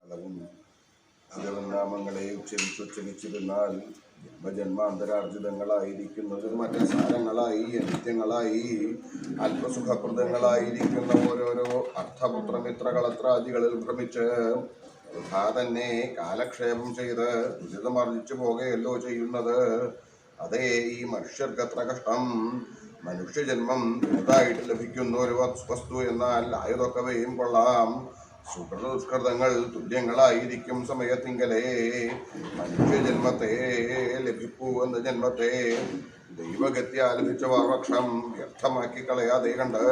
കളവും ഭഗവന്നാമങ്ങളെ ഉച്ചരിച്ചിരുന്നാൽ ജന്മജന്മാന്തരാർജിതങ്ങളായിരിക്കുന്നത് മറ്റു സാരങ്ങളായി നിത്യങ്ങളായി അല്പസുഖപ്രദങ്ങളായിരിക്കുന്ന ഓരോരോ അർത്ഥപുത്രമിത്രകളത്രാദികളിൽ ഭ്രമിച്ച് വൃഥാ തന്നെ കാലക്ഷേപം ചെയ്ത് ദുരിതമർജിച്ചു പോകുകയല്ലോ ചെയ്യുന്നത്. അതേ ഈ മനുഷ്യർക്കത്ര കഷ്ടം. മനുഷ്യജന്മം ചെറുതായിട്ട് ലഭിക്കുന്ന ഒരു വസ്തു എന്നാൽ ആയതൊക്കവയും കൊള്ളാം. സുഹൃതദുഷ്കൃതങ്ങൾ തുല്യങ്ങളായിരിക്കും സമയത്തിങ്കലേ മനുഷ്യജന്മത്തെ ലഭിപ്പൂ എന്ന ജന്മത്തെ ദൈവഗത്യ ലഭിച്ച വർഷം വ്യർത്ഥമാക്കി കളയാതെ കണ്ട്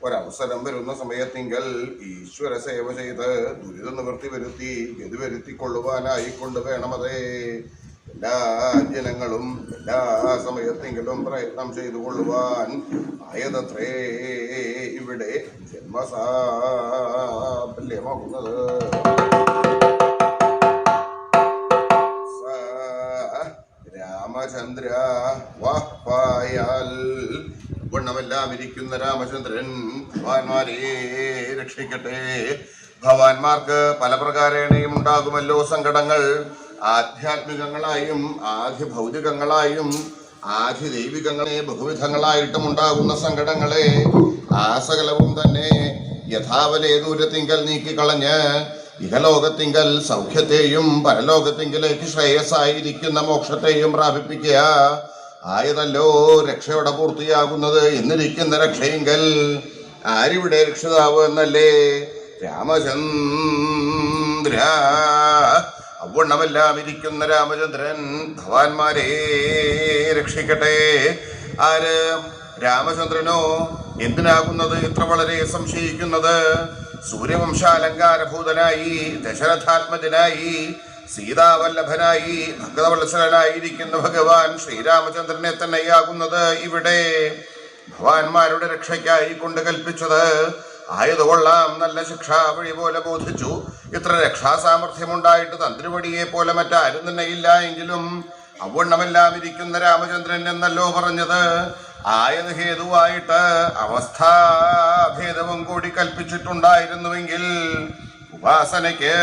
ഒരവസരം വരുന്ന സമയത്തിങ്കൽ ഈശ്വര സേവ ചെയ്ത് ദുരിത നിവൃത്തി വരുത്തി ഗതി വരുത്തിക്കൊള്ളുവാനായിക്കൊണ്ട് വേണമതേ എല്ലാ ജനങ്ങളും എല്ലാ സമയത്തെങ്കിലും പ്രയത്നം ചെയ്തു കൊള്ളുവാൻ ആയതത്രേ ഇവിടെ ജന്മസാഫല്യമാകുന്നത്. രാമചന്ദ്ര വാഹ്പായാൽ ഗുണമെല്ലാം ഇരിക്കുന്ന രാമചന്ദ്രൻ ഭഗവാന്മാരെ രക്ഷിക്കട്ടെ. ഭഗവാന്മാർക്ക് പല പ്രകാരേണയും ഉണ്ടാകുമല്ലോ സങ്കടങ്ങൾ. ആധ്യാത്മികങ്ങളായും ആധിഭൗതികങ്ങളായും ആധിദൈവികങ്ങളെ ബഹുവിധങ്ങളായിട്ടും ഉണ്ടാകുന്ന സങ്കടങ്ങളെ ആസകലവും തന്നെ യഥാവലേ ദൂരത്തിങ്കൽ നീക്കിക്കളഞ്ഞ് ഇഹലോകത്തിങ്കൽ സൗഖ്യത്തെയും പരലോകത്തിങ്കലേക്ക് ശ്രേയസ്സായിരിക്കുന്ന മോക്ഷത്തെയും പ്രാപിപ്പിക്കുക ആയതല്ലോ രക്ഷയുടെ പൂർത്തിയാകുന്നത്. എന്നിരിക്കുന്ന രക്ഷയെങ്കിൽ ആരിവിടെ രക്ഷിതാവ് എന്നല്ലേ രാമചന്ദ്ര. അവണ്ണമെല്ലാം ഇരിക്കുന്ന രാമചന്ദ്രൻ ഭഗവാന്മാരെ രക്ഷിക്കട്ടെ. ആര് രാമചന്ദ്രനോ എന്തിനാകുന്നത് ഇത്ര വളരെ സംശയിക്കുന്നത്? സൂര്യവംശാലങ്കാരഭൂതനായി ദശരഥാത്മജനായി സീതാവല്ലഭനായി ഭക്തവത്സലനായിരിക്കുന്ന ഭഗവാൻ ശ്രീരാമചന്ദ്രനെ തന്നെയാകുന്നത് ഇവിടെ ഭഗവാന്മാരുടെ രക്ഷയ്ക്കായി കൊണ്ട് കൽപ്പിച്ചത് ആയതുകൊള്ളാം. നല്ല ശിക്ഷാ വഴി പോലെ ബോധിച്ചു. ഇത്ര രക്ഷാസാമർഥ്യമുണ്ടായിട്ട് തന്ത്രിപടിയെ പോലെ മറ്റാരും തന്നെ ഇല്ല എങ്കിലും അവണ്ണമെല്ലാം ഇരിക്കുന്ന രാമചന്ദ്രൻ എന്നല്ലോ പറഞ്ഞത്. ആയത് ഹേതുവായിട്ട് അവസ്ഥാഭേദവും കൂടി കൽപ്പിച്ചിട്ടുണ്ടായിരുന്നുവെങ്കിൽ ഉപാസനയ്ക്ക്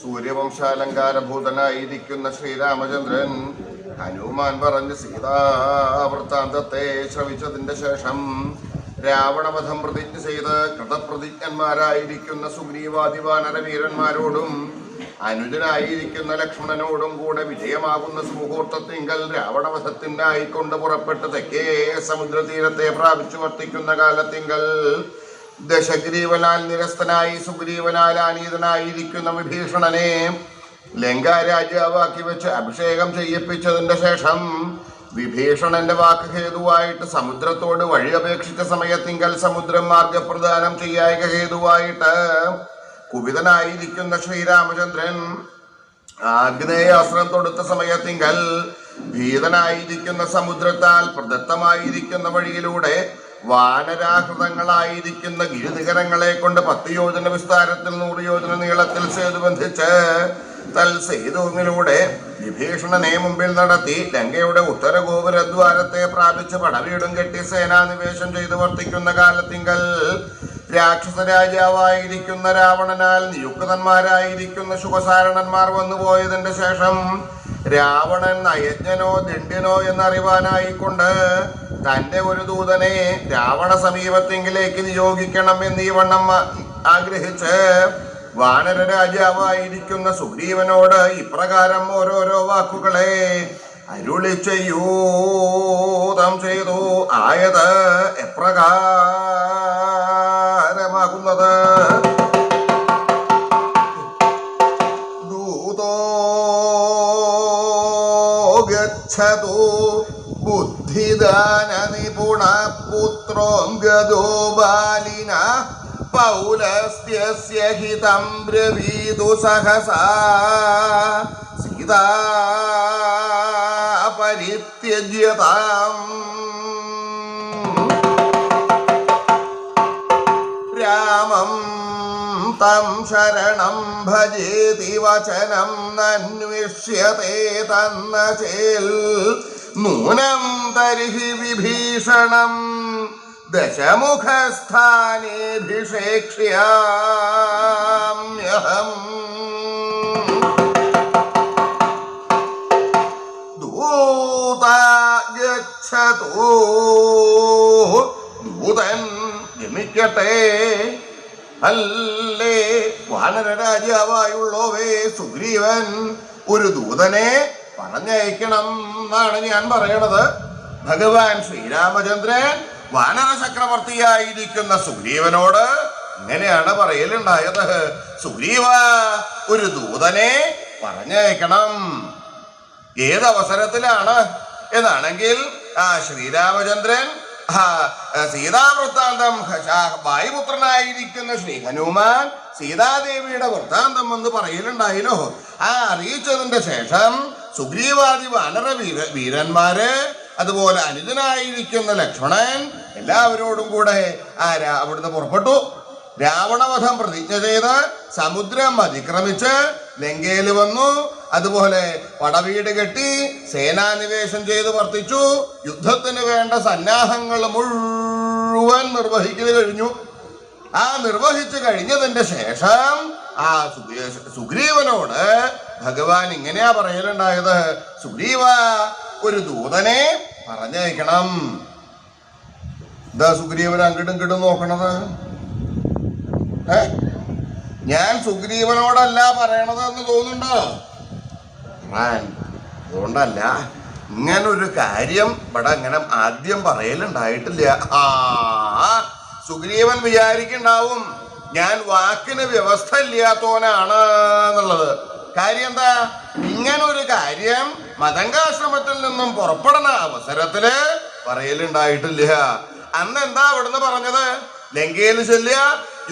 സൂര്യവംശാലങ്കാരഭൂതനായിരിക്കുന്ന ശ്രീരാമചന്ദ്രൻ ഹനുമാൻ പറഞ്ഞ് സീതാവൃത്താന്തത്തെ ശ്രവിച്ചതിന്റെ ശേഷം രാവണവധം പ്രതിജ്ഞ ചെയ്ത് കൃതപ്രതിജ്ഞന്മാരായിരിക്കുന്ന സുഗ്രീവാദിവാനരവീരന്മാരോടും അനുജനായിരിക്കുന്ന ലക്ഷ്മണനോടും കൂടെ വിജയമാകുന്ന സുമുഹൂർത്തത്തിങ്കൽ രാവണവധത്തിനായിക്കൊണ്ട് പുറപ്പെട്ട് തെക്കേ സമുദ്രതീരത്തെ പ്രാപിച്ചു വർത്തിക്കുന്ന കാലത്തിങ്കൽ ദശഗ്രീവനാൽ നിരസ്തനായി സുഗ്രീവനാൽ ആനീതനായിരിക്കുന്ന വിഭീഷണനെ ലങ്കാരാജാവാക്കി വെച്ച് അഭിഷേകം ചെയ്യിപ്പിച്ചതിന്റെ ശേഷം വിഭീഷണന്റെ വാക്ക് ഹേതുവായിട്ട് സമുദ്രത്തോട് വഴി അപേക്ഷിച്ച സമയത്തിങ്കൽ സമുദ്രം മാർഗപ്രദാനം ചെയ്യായ ഹേതുവായിട്ട് കുപിതനായിരിക്കുന്ന ശ്രീരാമചന്ദ്രൻ ആഗ്നേയാസ്ത്രം തൊടുത്ത സമയത്തിങ്കൽ ഭീതനായിരിക്കുന്ന സമുദ്രത്താൽ പ്രദത്തമായിരിക്കുന്ന വഴിയിലൂടെ വാനരാകൃതങ്ങളായിരിക്കുന്ന ഗിരിനികരങ്ങളെ കൊണ്ട് 10 യോജന വിസ്താരത്തിൽ 100 യോജന നീളത്തിൽ സേതു ബന്ധിച്ച് സേതുവിലൂടെ വിഭീഷണനെ മുമ്പിൽ നടത്തി ലങ്കയുടെ ഉത്തര ഗോപുരദ്വാരത്തെ പ്രാപിച്ച് പടവീടും കെട്ടി സേനാനിവേശം ചെയ്തു വർത്തിക്കുന്ന കാലത്തിങ്കൽ രാക്ഷസ രാജാവായിരിക്കുന്ന രാവണനാൽ നിയുക്തന്മാരായിരിക്കുന്ന ശുഭസാരണന്മാർ വന്നുപോയതിന്റെ ശേഷം രാവണൻ അയജ്ഞനോ ദണ്ഡ്യനോ എന്നറിവാനായിക്കൊണ്ട് തന്റെ ഒരു ദൂതനെ രാവണ സമീപത്തെങ്കിലേക്ക് നിയോഗിക്കണം എന്നീ വണ്ണം ആഗ്രഹിച്ച് വാനര രാജാവായിരിക്കുന്ന സുഗ്രീവനോട് ഇപ്രകാരം ഓരോരോ വാക്കുകളെ അരുളി ചെയ്യൂതം ചെയ്തു ആയത് എപ്രകാരമാകുന്നത്. ദൂതോ ഗച്ഛതു ബുദ്ധിദാന നിപുണ പുത്രോം ഗതോ ബാലിന പൗലസ്ത്യസ്യ ഹിതം ബ്രവീതു സഹസാ സീതാ പരിത്യജ്യതാം. രാമം തം ശരണം ഭജേതി വചനം നന്വിഷ്യത്തെ തന്ന ചേൽ നൂനം തർഹി വിഭീഷണം ദശമുഖസ്ഥാനേഭിഷേക്ഷ്യാമ്യഹം. ദൂതഗച്ഛതു ദൂതൻ ഗമിക്കട്ടെ. അല്ലേ വാനര രാജാവായുള്ളോവേ സുഗ്രീവൻ ഒരു ദൂതനെ പറഞ്ഞയക്കണം എന്നാണ് ഞാൻ പറയണത്. ഭഗവാൻ ശ്രീരാമചന്ദ്രൻ വാനര ചക്രവർത്തിയായിരിക്കുന്ന സുഗ്രീവനോട് ഇങ്ങനെയാണ് പറയലുണ്ടായത്. സുഗ്രീവ ഒരു ദൂതനെ പറഞ്ഞയക്കണം. ഏതവസരത്തിലാണ് എന്നാണെങ്കിൽ ശ്രീരാമചന്ദ്രൻ സീതാവൃത്താന്തം വായുപുത്രനായിരിക്കുന്ന ശ്രീ ഹനുമാൻ സീതാദേവിയുടെ വൃത്താന്തം എന്ന് പറയലുണ്ടായല്ലോ. ആ അറിയിച്ചതിന്റെ ശേഷം സുഗ്രീവാദി വാനര വീരന്മാര് അതുപോലെ അനുജനായിരിക്കുന്ന ലക്ഷ്മണൻ എല്ലാവരോടും കൂടെ അവിടുന്ന് പുറപ്പെട്ടു. രാവണവധം പ്രതിജ്ഞ ചെയ്ത് സമുദ്രം അതിക്രമിച്ച് ലങ്കയിൽ വന്നു. അതുപോലെ പടവീട് കെട്ടി സേനാനിവേശം ചെയ്ത് വർത്തിച്ചു. യുദ്ധത്തിന് വേണ്ട സന്നാഹങ്ങൾ മുഴുവൻ നിർവഹിച്ചു കഴിഞ്ഞു. ആ നിർവഹിച്ചു കഴിഞ്ഞതിന്റെ ശേഷം ആ സുഗ്രീവനോട് ഭഗവാൻ ഇങ്ങനെയാ പറയലുണ്ടായത്. സുഗ്രീവ ഒരു ദൂതനെ പറഞ്ഞയക്കണം. എന്താ സുഗ്രീവൻ അങ്ങോട്ടും ഇങ്ങോട്ടും നോക്കണത്? ഞാൻ സുഗ്രീവനോടല്ല പറയണത് എന്ന് തോന്നുന്നുണ്ടോ? അതുകൊണ്ടല്ല, ഇങ്ങനൊരു കാര്യം ഇവിടെ അങ്ങനെ ആദ്യം പറയലുണ്ടായിട്ടില്ല. സുഗ്രീവൻ വിചാരിക്കുണ്ടാവും ഞാൻ വാക്കിന് വ്യവസ്ഥ ഇല്ലാത്തവനാണ് എന്നുള്ളത്. കാര്യം എന്താ? ഇങ്ങനൊരു കാര്യം മതങ്കാശ്രമത്തിൽ നിന്നും പുറപ്പെടുന്ന അവസരത്തില് പറയലുണ്ടായിട്ടില്ല. അന്ന് എന്താ അവിടുന്ന് പറഞ്ഞത്? ലങ്കയിൽ ചെല്ലുക,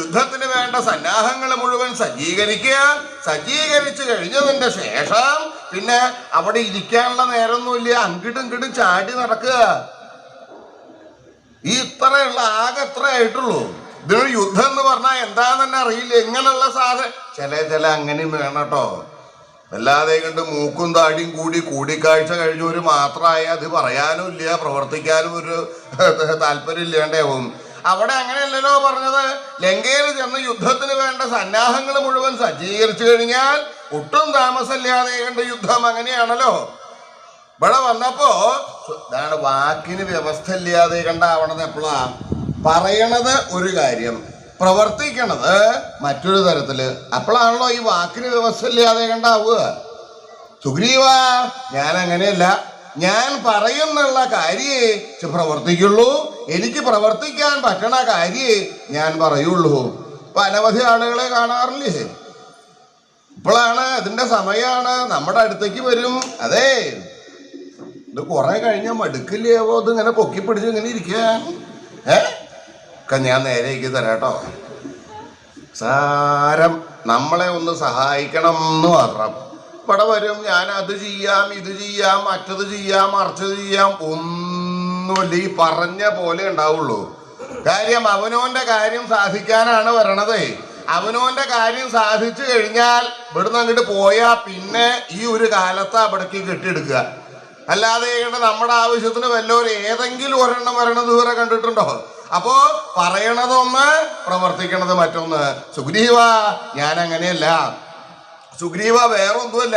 യുദ്ധത്തിന് വേണ്ട സന്നാഹങ്ങൾ മുഴുവൻ സജ്ജീകരിക്കുക. സജ്ജീകരിച്ചു കഴിഞ്ഞതിന്റെ ശേഷം പിന്നെ അവിടെ ഇരിക്കാനുള്ള നേരമൊന്നുമില്ല, അങ്ങോട്ടും ഇങ്ങോട്ടും ചാടി നടക്കുക. ഈ ഇത്രയുള്ള ആകെ എത്ര ആയിട്ടുള്ളൂ. ഇതിനൊരു യുദ്ധം എന്ന് പറഞ്ഞാൽ എന്താന്ന് തന്നെ അറിയില്ല. ഇങ്ങനെയുള്ള ചില അങ്ങനെയും വേണം കേട്ടോ. അല്ലാതെ കണ്ട് മൂക്കും താടിയും കൂടിക്കാഴ്ച കഴിഞ്ഞവര് മാത്രമായ അത് പറയാനും ഇല്ല, പ്രവർത്തിക്കാനും ഒരു താല്പര്യം ഇല്ലാണ്ടാവും. അവിടെ അങ്ങനെയല്ലല്ലോ പറഞ്ഞത്. ലങ്കയിൽ ചെന്ന് യുദ്ധത്തിന് വേണ്ട സന്നാഹങ്ങൾ മുഴുവൻ സജ്ജീകരിച്ചു കഴിഞ്ഞാൽ ഒട്ടും താമസമില്ലാതെ കണ്ട് യുദ്ധം. അങ്ങനെയാണല്ലോ. ഇവിടെ വന്നപ്പോ ഇതാണ് വാക്കിന് വ്യവസ്ഥ ഇല്ലാതെ കണ്ടാവണത്. എപ്പോഴാ പറയണത് ഒരു കാര്യം, പ്രവർത്തിക്കണത് മറ്റൊരു തരത്തില്. അപ്പോഴാണല്ലോ ഈ വാക്കിന് വ്യവസ്ഥ ഇല്ലാതെ കണ്ടാവുക. സുഗ്രീവ ഞാൻ അങ്ങനെയല്ല, ഞാൻ പറയുന്നുള്ള കാര്യേ പ്രവർത്തിക്കുള്ളൂ. എനിക്ക് പ്രവർത്തിക്കാൻ പറ്റണ കാര്യേ ഞാൻ പറയുള്ളൂ. ഇപ്പൊ അനവധി ആളുകളെ കാണാറില്ലേ? ഇപ്പോഴാണ് അതിന്റെ സമയമാണ്, നമ്മുടെ അടുത്തേക്ക് വരും. അതെ, ഇത് കുറെ കഴിഞ്ഞ മടുക്കില്ലേവോ ഇത് ഇങ്ങനെ പൊക്കി പിടിച്ച് ഇങ്ങനെ ഇരിക്കാൻ. ഒക്കെ ഞാൻ നേരേക്ക് തരാട്ടോ. സാരം നമ്മളെ ഒന്ന് സഹായിക്കണം എന്ന് മാത്രം. ഇവിടെ വരും, ഞാൻ അത് ചെയ്യാം, ഇത് ചെയ്യാം, മറ്റത് ചെയ്യാം, മറിച്ചത് ചെയ്യാം. ഒന്നുമില്ല, ഈ പറഞ്ഞ പോലെ ഉണ്ടാവുള്ളൂ. കാര്യം അവനോന്റെ കാര്യം സാധിക്കാനാണ് വരണതേ. അവനോന്റെ കാര്യം സാധിച്ചു കഴിഞ്ഞാൽ ഇവിടുന്ന് അങ്ങോട്ട് പോയാ പിന്നെ ഈ ഒരു കാലത്ത് അവിടേക്ക് കെട്ടിയെടുക്കുക. അല്ലാതെ നമ്മുടെ ആവശ്യത്തിന് വല്ലവരും ഏതെങ്കിലും ഒരെണ്ണം വരണത് ഇതുവരെ കണ്ടിട്ടുണ്ടോ? അപ്പോ പറയണതൊന്ന്, പ്രവർത്തിക്കണത് മറ്റൊന്ന്. സുഗ്രീവ ഞാൻ അങ്ങനെയല്ല. സുഗ്രീവ വേറൊന്നുമല്ല,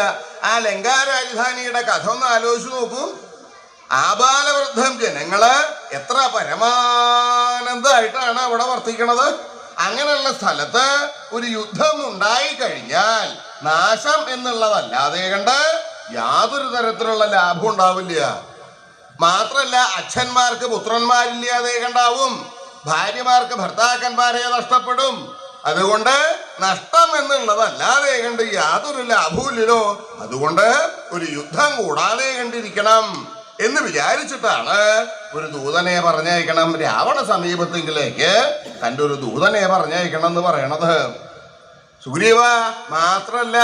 ആ ലങ്കാ രാജധാനിയുടെ കഥ ഒന്ന് ആലോചിച്ച് നോക്കൂ. ആബാലവൃദ്ധം ജനങ്ങള് എത്ര പരമാനന്ദമായിട്ടാണ് അവിടെ വർത്തിക്കണത്. അങ്ങനെയുള്ള സ്ഥലത്ത് ഒരു യുദ്ധം ഉണ്ടായി കഴിഞ്ഞാൽ നാശം എന്നുള്ളതല്ലാതെ കണ്ട് യാതൊരു തരത്തിലുള്ള ലാഭം ഉണ്ടാവില്ല. മാത്രല്ല അച്ഛന്മാർക്ക് പുത്രന്മാരില്ലാതെ കണ്ടാവും, ഭാര്യമാർക്ക് ഭർത്താക്കന്മാരെ നഷ്ടപ്പെടും. അതുകൊണ്ട് നഷ്ടം എന്നുള്ളതല്ലാതെ കണ്ട് യാതൊരു ലാഭവുമില്ലല്ലോ. അതുകൊണ്ട് ഒരു യുദ്ധം കൂടാതെ കണ്ടിരിക്കണം എന്ന് വിചാരിച്ചിട്ടാണ് ഒരു ദൂതനെ പറഞ്ഞയക്കണം. രാവണ സമീപത്തെങ്കിലേക്ക് തൻ്റെ ഒരു ദൂതനെ പറഞ്ഞയക്കണം എന്ന് പറയണത്. സുഗ്രീവ, മാത്രല്ല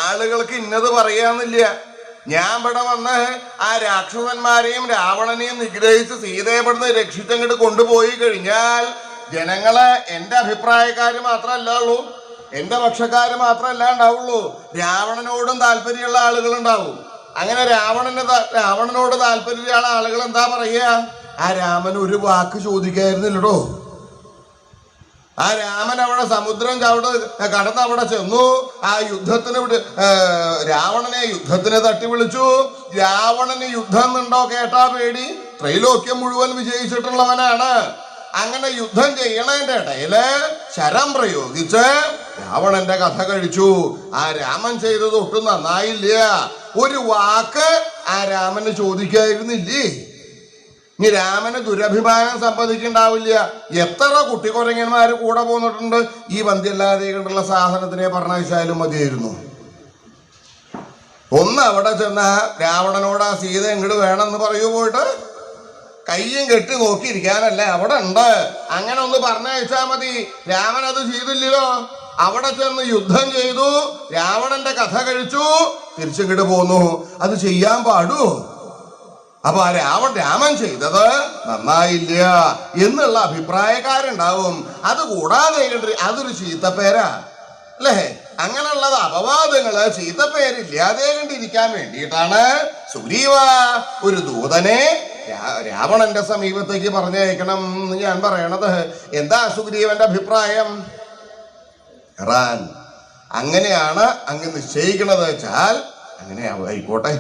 ആളുകൾക്ക് ഇന്നത് പറയാന്നില്ല. ഞാൻ ഇവിടെ വന്ന് ആ രാക്ഷസന്മാരെയും രാവണനെയും നിഗ്രഹിച്ച് സീതയെ ഇവിടുന്ന് രക്ഷിച്ചങ്ങോട്ട് കൊണ്ടുപോയി കഴിഞ്ഞാൽ ജനങ്ങള് എന്റെ അഭിപ്രായക്കാര് മാത്രമല്ല ഉള്ളൂ, എന്റെ പക്ഷക്കാര് മാത്രമല്ല ഉണ്ടാവുള്ളൂ, രാവണനോടും താല്പര്യമുള്ള ആളുകൾ ഉണ്ടാവും. അങ്ങനെ രാവണനോട് താല്പര്യമുള്ള ആളുകൾ എന്താ പറയുക? ആ രാമൻ ഒരു വാക്ക് ചോദിക്കായിരുന്നില്ലടോ. ആ രാമൻ അവിടെ സമുദ്രം കടന്ന് അവിടെ ചെന്നു. ആ യുദ്ധത്തിന് രാവണനെ യുദ്ധത്തിന് തട്ടി വിളിച്ചു. രാവണന് യുദ്ധം എന്നുണ്ടോ കേട്ടാ പേടി. ത്രൈലോക്യം മുഴുവൻ വിജയിച്ചിട്ടുള്ളവനാണ്. അങ്ങനെ യുദ്ധം ചെയ്യണതിന്റെ ഇടയില് ശരം പ്രയോഗിച്ച് രാവണന്റെ കഥ കഴിച്ചു. ആ രാമൻ ചെയ്തത് ഒട്ടും നന്നായില്ല. ഒരു വാക്ക് ആ രാമന് ചോദിക്കായിരുന്നില്ലേ? ഇനി രാമന് ദുരഭിമാനം സമ്മതിക്കുണ്ടാവില്ല. എത്ര കുട്ടിക്കുരങ്ങന്മാര് കൂടെ പോന്നിട്ടുണ്ട്. ഈ വന്ധ്യല്ലാതെ കണ്ടുള്ള സാധനത്തിനെ പറഞ്ഞാലും മതിയായിരുന്നു. ഒന്ന് അവിടെ ചെന്ന രാവണനോട് ആ സീത എങ്ങോട്ട് വേണമെന്ന് പറയൂ, പോയിട്ട് കയ്യും കെട്ടി നോക്കിയിരിക്കാനല്ല, അവിടെ ഉണ്ട്, അങ്ങനെ ഒന്ന് പറഞ്ഞയച്ചാ മതി. രാമൻ അത് ചെയ്തില്ലല്ലോ. അവിടെ ചെന്ന് യുദ്ധം ചെയ്തു, രാവണന്റെ കഥ കഴിച്ചു, തിരിച്ചിങ്ങോട്ട് പോന്നു. അത് ചെയ്യാൻ പാടൂ? അപ്പൊ ആ രാമൻ ചെയ്തത് നന്നായില്ല എന്നുള്ള അഭിപ്രായക്കാരുണ്ടാവും. അതുകൂടാതെ അതൊരു ചീത്തപ്പേരാ അല്ലേ? അങ്ങനെയുള്ളത് അപവാദങ്ങള് ചീത്തപ്പേരില്ലാതെ കണ്ടിരിക്കാൻ വേണ്ടിയിട്ടാണ് സുഗ്രീവ ഒരു ദൂതനെ രാവണന്റെ സമീപത്തേക്ക് പറഞ്ഞയക്കണം എന്ന് ഞാൻ പറയണത്. എന്താ സുഗ്രീവന്റെ അഭിപ്രായം? അങ്ങനെയാണ് അങ്ങ് നിശ്ചയിക്കണത് വെച്ചാൽ അങ്ങനെ ആയിക്കോട്ടെ.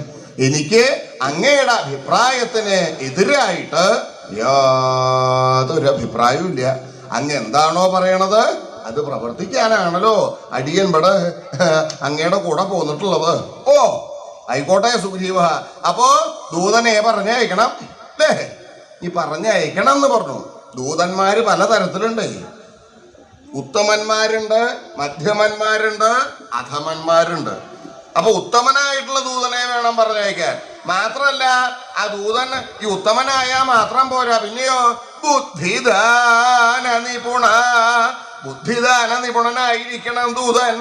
എനിക്ക് അങ്ങയുടെ അഭിപ്രായത്തിന് എതിരായിട്ട് യാതൊരു അഭിപ്രായവും ഇല്ല. അങ്ങ് എന്താണോ പറയണത് അത് പ്രവർത്തിക്കാനാണല്ലോ അടിയൻ ഇവിടെ അങ്ങയുടെ കൂടെ പോന്നിട്ടുള്ളത്. ഓ ആയിക്കോട്ടെ സുഗ്രീവ, അപ്പോ ദൂതനെ പറഞ്ഞയക്കണം അല്ലേ? ഈ പറഞ്ഞയക്കണം എന്ന് പറഞ്ഞു. ദൂതന്മാര് പലതരത്തിലുണ്ട്. ഉത്തമന്മാരുണ്ട്, മധ്യമന്മാരുണ്ട്, അധമന്മാരുണ്ട്. അപ്പൊ ഉത്തമനായിട്ടുള്ള ദൂതനെ വേണം പറഞ്ഞയക്കാൻ. മാത്രല്ല ആ ദൂതൻ ഈ ഉത്തമനായാ മാത്രം പോരാ, പിന്നെയോ ബുദ്ധിദാന നിപുണനായിരിക്കണം ദൂതൻ.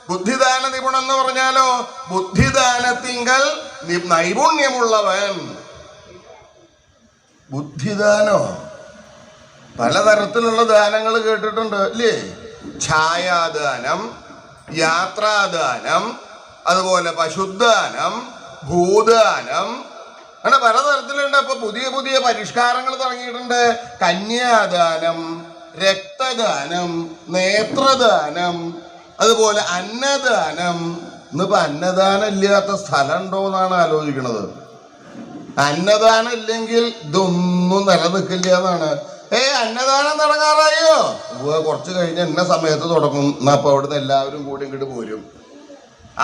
ബുദ്ധിദാന നിപുണൻ എന്ന് പറഞ്ഞാലോ ബുദ്ധിദാനത്തിങ്കൽ നൈപുണ്യമുള്ളവൻ. ബുദ്ധിദാനോ പലതരത്തിലുള്ള ദാനങ്ങൾ കേട്ടിട്ടുണ്ട് അല്ലേ? ഛായാദാനം, യാത്രാദാനം, അതുപോലെ പശുദാനം, ഭൂദാനം, അങ്ങനെ പലതരത്തിലുണ്ട്. അപ്പൊ പുതിയ പുതിയ പരിഷ്കാരങ്ങൾ തുടങ്ങിയിട്ടുണ്ട്. കന്യാദാനം, രക്തദാനം, നേത്രദാനം, അതുപോലെ അന്നദാനം. ഇന്നിപ്പോ അന്നദാനം ഇല്ലാത്ത സ്ഥലം ഉണ്ടോ എന്നാണ് ആലോചിക്കണത്. അന്നദാനം ഇല്ലെങ്കിൽ ഇതൊന്നും നിലനിൽക്കില്ല എന്നാണ്. അന്നദാനം തുടങ്ങാറായോ? കുറച്ച് കഴിഞ്ഞ് എന്ന സമയത്ത് തുടങ്ങും. എന്നാ അപ്പൊ അവിടുന്ന് എല്ലാവരും കൂടി ഇങ്ങോട്ട് പോരും.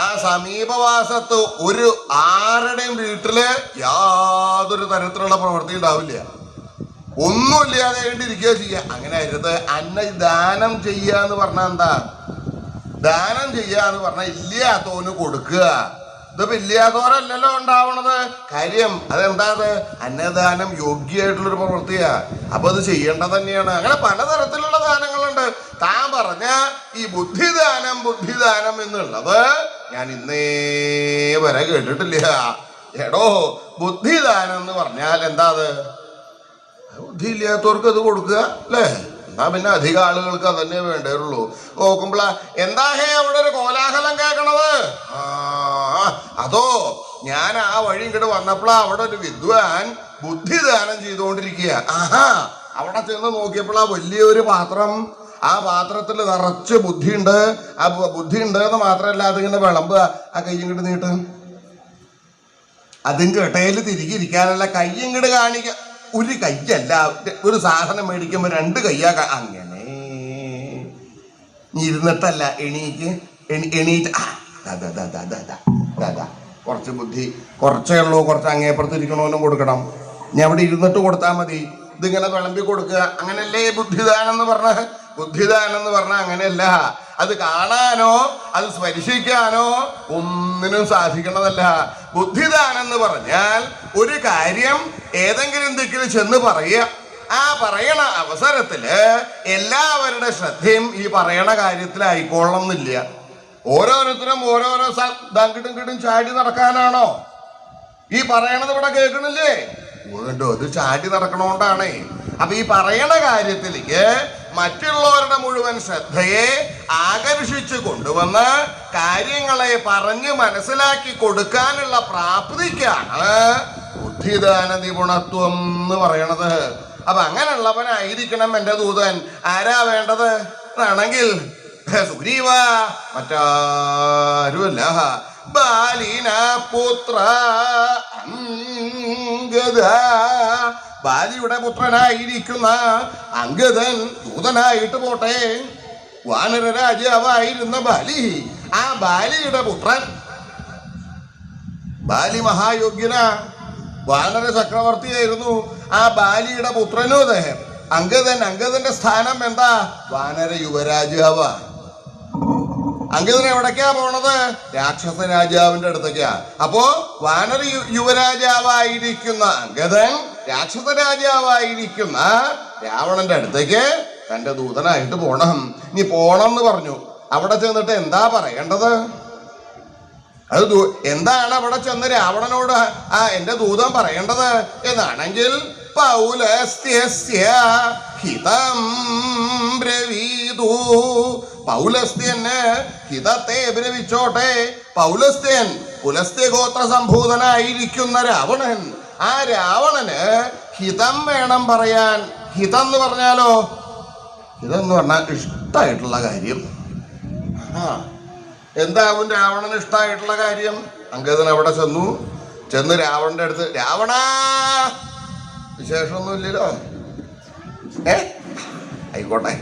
ആ സമീപവാസത്ത് ഒരു ആരുടെയും വീട്ടില് യാതൊരു തരത്തിലുള്ള പ്രവൃത്തി ഉണ്ടാവില്ല. ഒന്നുമില്ലാതെ കണ്ടിരിക്കുക ചെയ്യുക. അങ്ങനെ അരുത്. ദാനം ചെയ്യാന്ന് പറഞ്ഞാൽ എന്താ? ദാനം ചെയ്യാന്ന് പറഞ്ഞാൽ ഇല്ലാത്തവന് കൊടുക്കുക. ഇതിപ്പോ ഇല്ലാത്തവരല്ലല്ലോ ഉണ്ടാവണത്. കാര്യം അതെന്താ? അന്നദാനം യോഗ്യമായിട്ടുള്ളൊരു പ്രവൃത്തിയാ. അപ്പൊ അത് ചെയ്യേണ്ടത് തന്നെയാണ്. അങ്ങനെ പലതരത്തിലുള്ള ദാനങ്ങളുണ്ട്. താൻ പറഞ്ഞ ഈ ബുദ്ധിദാനം എന്നുള്ളത് ഞാൻ ഇന്നേ വരെ കേട്ടിട്ടില്ല. എടോ, ബുദ്ധിദാനം എന്ന് പറഞ്ഞാൽ എന്താ? ബുദ്ധി ഇല്ലാത്തവർക്ക് അത് കൊടുക്കുക അല്ലേ? എന്നാ പിന്നെ അധികം ആളുകൾക്ക് അതന്നെ വേണ്ടേയുള്ളൂ. നോക്കുമ്പോളാ എന്താ അവിടെ ഒരു കോലാഹലം കേൾക്കണത്? അതോ ഞാൻ ആ വഴി ഇങ്ങോട്ട് വന്നപ്പോഴാ അവിടെ ഒരു വിദ്വാൻ ബുദ്ധിദാനം ചെയ്തുകൊണ്ടിരിക്കുക. അവിടെ ചെന്ന് നോക്കിയപ്പോഴാ വലിയൊരു പാത്രം. ആ പാത്രത്തിൽ നിറച്ച് ബുദ്ധിയുണ്ട്. ആ ബുദ്ധി ഉണ്ട് എന്ന് മാത്രമല്ല അതിങ്ങനെ വിളമ്പുക. ആ കൈ ഇങ്ങോട്ട് നീട്ട്. അതിൻ്റെ ഇടയിൽ തിരികിരിക്കാനല്ല, കൈ ഇങ്ങോട്ട് കാണിക്കുക. ഒരു കയ്യല്ല, ഒരു സാധനം മേടിക്കുമ്പോൾ രണ്ട് കയ്യാ. അങ്ങനെ ഇരുന്നിട്ടല്ല, എണീറ്റ് കുറച്ച് ബുദ്ധി കുറച്ചേ ഉള്ളൂ, കുറച്ച് അങ്ങേപ്പുറത്തിരിക്കണവനും കൊടുക്കണം. ഇനി അവിടെ ഇരുന്നിട്ട് കൊടുത്താൽ മതി. ഇതിങ്ങനെ വിളമ്പി കൊടുക്കുക അങ്ങനെയല്ലേ ബുദ്ധിദാനം എന്ന് പറഞ്ഞ? ബുദ്ധിദാനം എന്ന് പറഞ്ഞാൽ അങ്ങനെയല്ല. അത് കാണാനോ അത് സ്പർശിക്കാനോ ഒന്നിനും സാധിക്കണതല്ല. ബുദ്ധിദാനം എന്ന് പറഞ്ഞാൽ ഒരു കാര്യം ഏതെങ്കിലും ദിക്കിൽ ചെന്ന് പറയുക. ആ പറയണ അവസരത്തില് എല്ലാവരുടെ ശ്രദ്ധയും ഈ പറയണ കാര്യത്തിലായിക്കോളണം എന്നില്ല. ഓരോരുത്തരും ഓരോരോ ദങ്കിട്ടും കിട്ടും ചാടി നടക്കാനാണോ? ഈ പറയണത് ഇവിടെ കേൾക്കണില്ലേ? ഉണ്ടോ? ഇത് ചാടി നടക്കണോണ്ടാണേ. അപ്പൊ ഈ പറയണ കാര്യത്തിലേക്ക് മറ്റുള്ളവരുടെ മുഴുവൻ ശ്രദ്ധയെ ആകർഷിച്ചു കൊണ്ടുവന്ന് കാര്യങ്ങളെ പറഞ്ഞ് മനസ്സിലാക്കി കൊടുക്കാനുള്ള പ്രാപ്തിക്കാണ് ബുദ്ധിദാന നിപുണത്വം എന്ന് പറയണത്. അപ്പൊ അങ്ങനെയുള്ളവനായിരിക്കണം എൻ്റെ ദൂതൻ. ആരാ വേണ്ടത് എന്നാണെങ്കിൽ സുഗ്രീവ മറ്റാരുമല്ല, ബാലിന പുത്ര അംഗദ. ബാലിയുടെ പുത്രനായിരിക്കുന്ന അംഗദൻ ദൂതനായിട്ട് പോട്ടെ. വാനര രാജാവായിരുന്ന ബാലി, ആ ബാലിയുടെ പുത്രൻ. ബാലി മഹായോഗ്യന, വാനര ചക്രവർത്തിയായിരുന്നു. ആ ബാലിയുടെ പുത്രനും അദ്ദേഹം അംഗദൻ. അംഗദന്റെ സ്ഥാനം എന്താ? വാനര യുവരാജാവാ. അംഗദൻ എവിടേക്കാ പോണത്? രാക്ഷസ രാജാവിന്റെ അടുത്തേക്കാ. അപ്പോ വാനര യുവരാജാവായിരിക്കുന്ന അംഗദൻ രാക്ഷസ രാജാവായിരിക്കുന്ന രാവണന്റെ അടുത്തേക്ക് തന്റെ ദൂതനായിട്ട് പോണം. ഇനി പോണം എന്ന് പറഞ്ഞു. അവിടെ ചെന്നിട്ട് എന്താ പറയേണ്ടത്? അത് എന്താണ് അവിടെ ചെന്ന് രാവണനോട് എന്റെ ദൂതൻ പറയേണ്ടത് എന്നാണെങ്കിൽ പൗലസ്ത്യസ്യ ഹിതം ബ്രവീതു. പൗലസ്ത്യന് ഹിതത്തെ ബ്രവിച്ചോട്ടെ. പൗലസ്ത്യൻ പുലസ്ത്യ ഗോത്ര സംഭൂതനായിരിക്കുന്ന രാവണൻ, ആ രാവണന് ഹിതം വേണം പറയാൻ. ഹിതം എന്ന് പറഞ്ഞാലോ? ഹിതം എന്ന് പറഞ്ഞാൽ ഇഷ്ടമായിട്ടുള്ള കാര്യം. എന്താവും രാവണന് ഇഷ്ടമായിട്ടുള്ള കാര്യം? അംഗദൻ അവിടെ ചെന്ന് രാവണന്റെ അടുത്ത്, രാവണ വിശേഷമൊന്നുമില്ലല്ലോ? ആയിക്കോട്ടെ,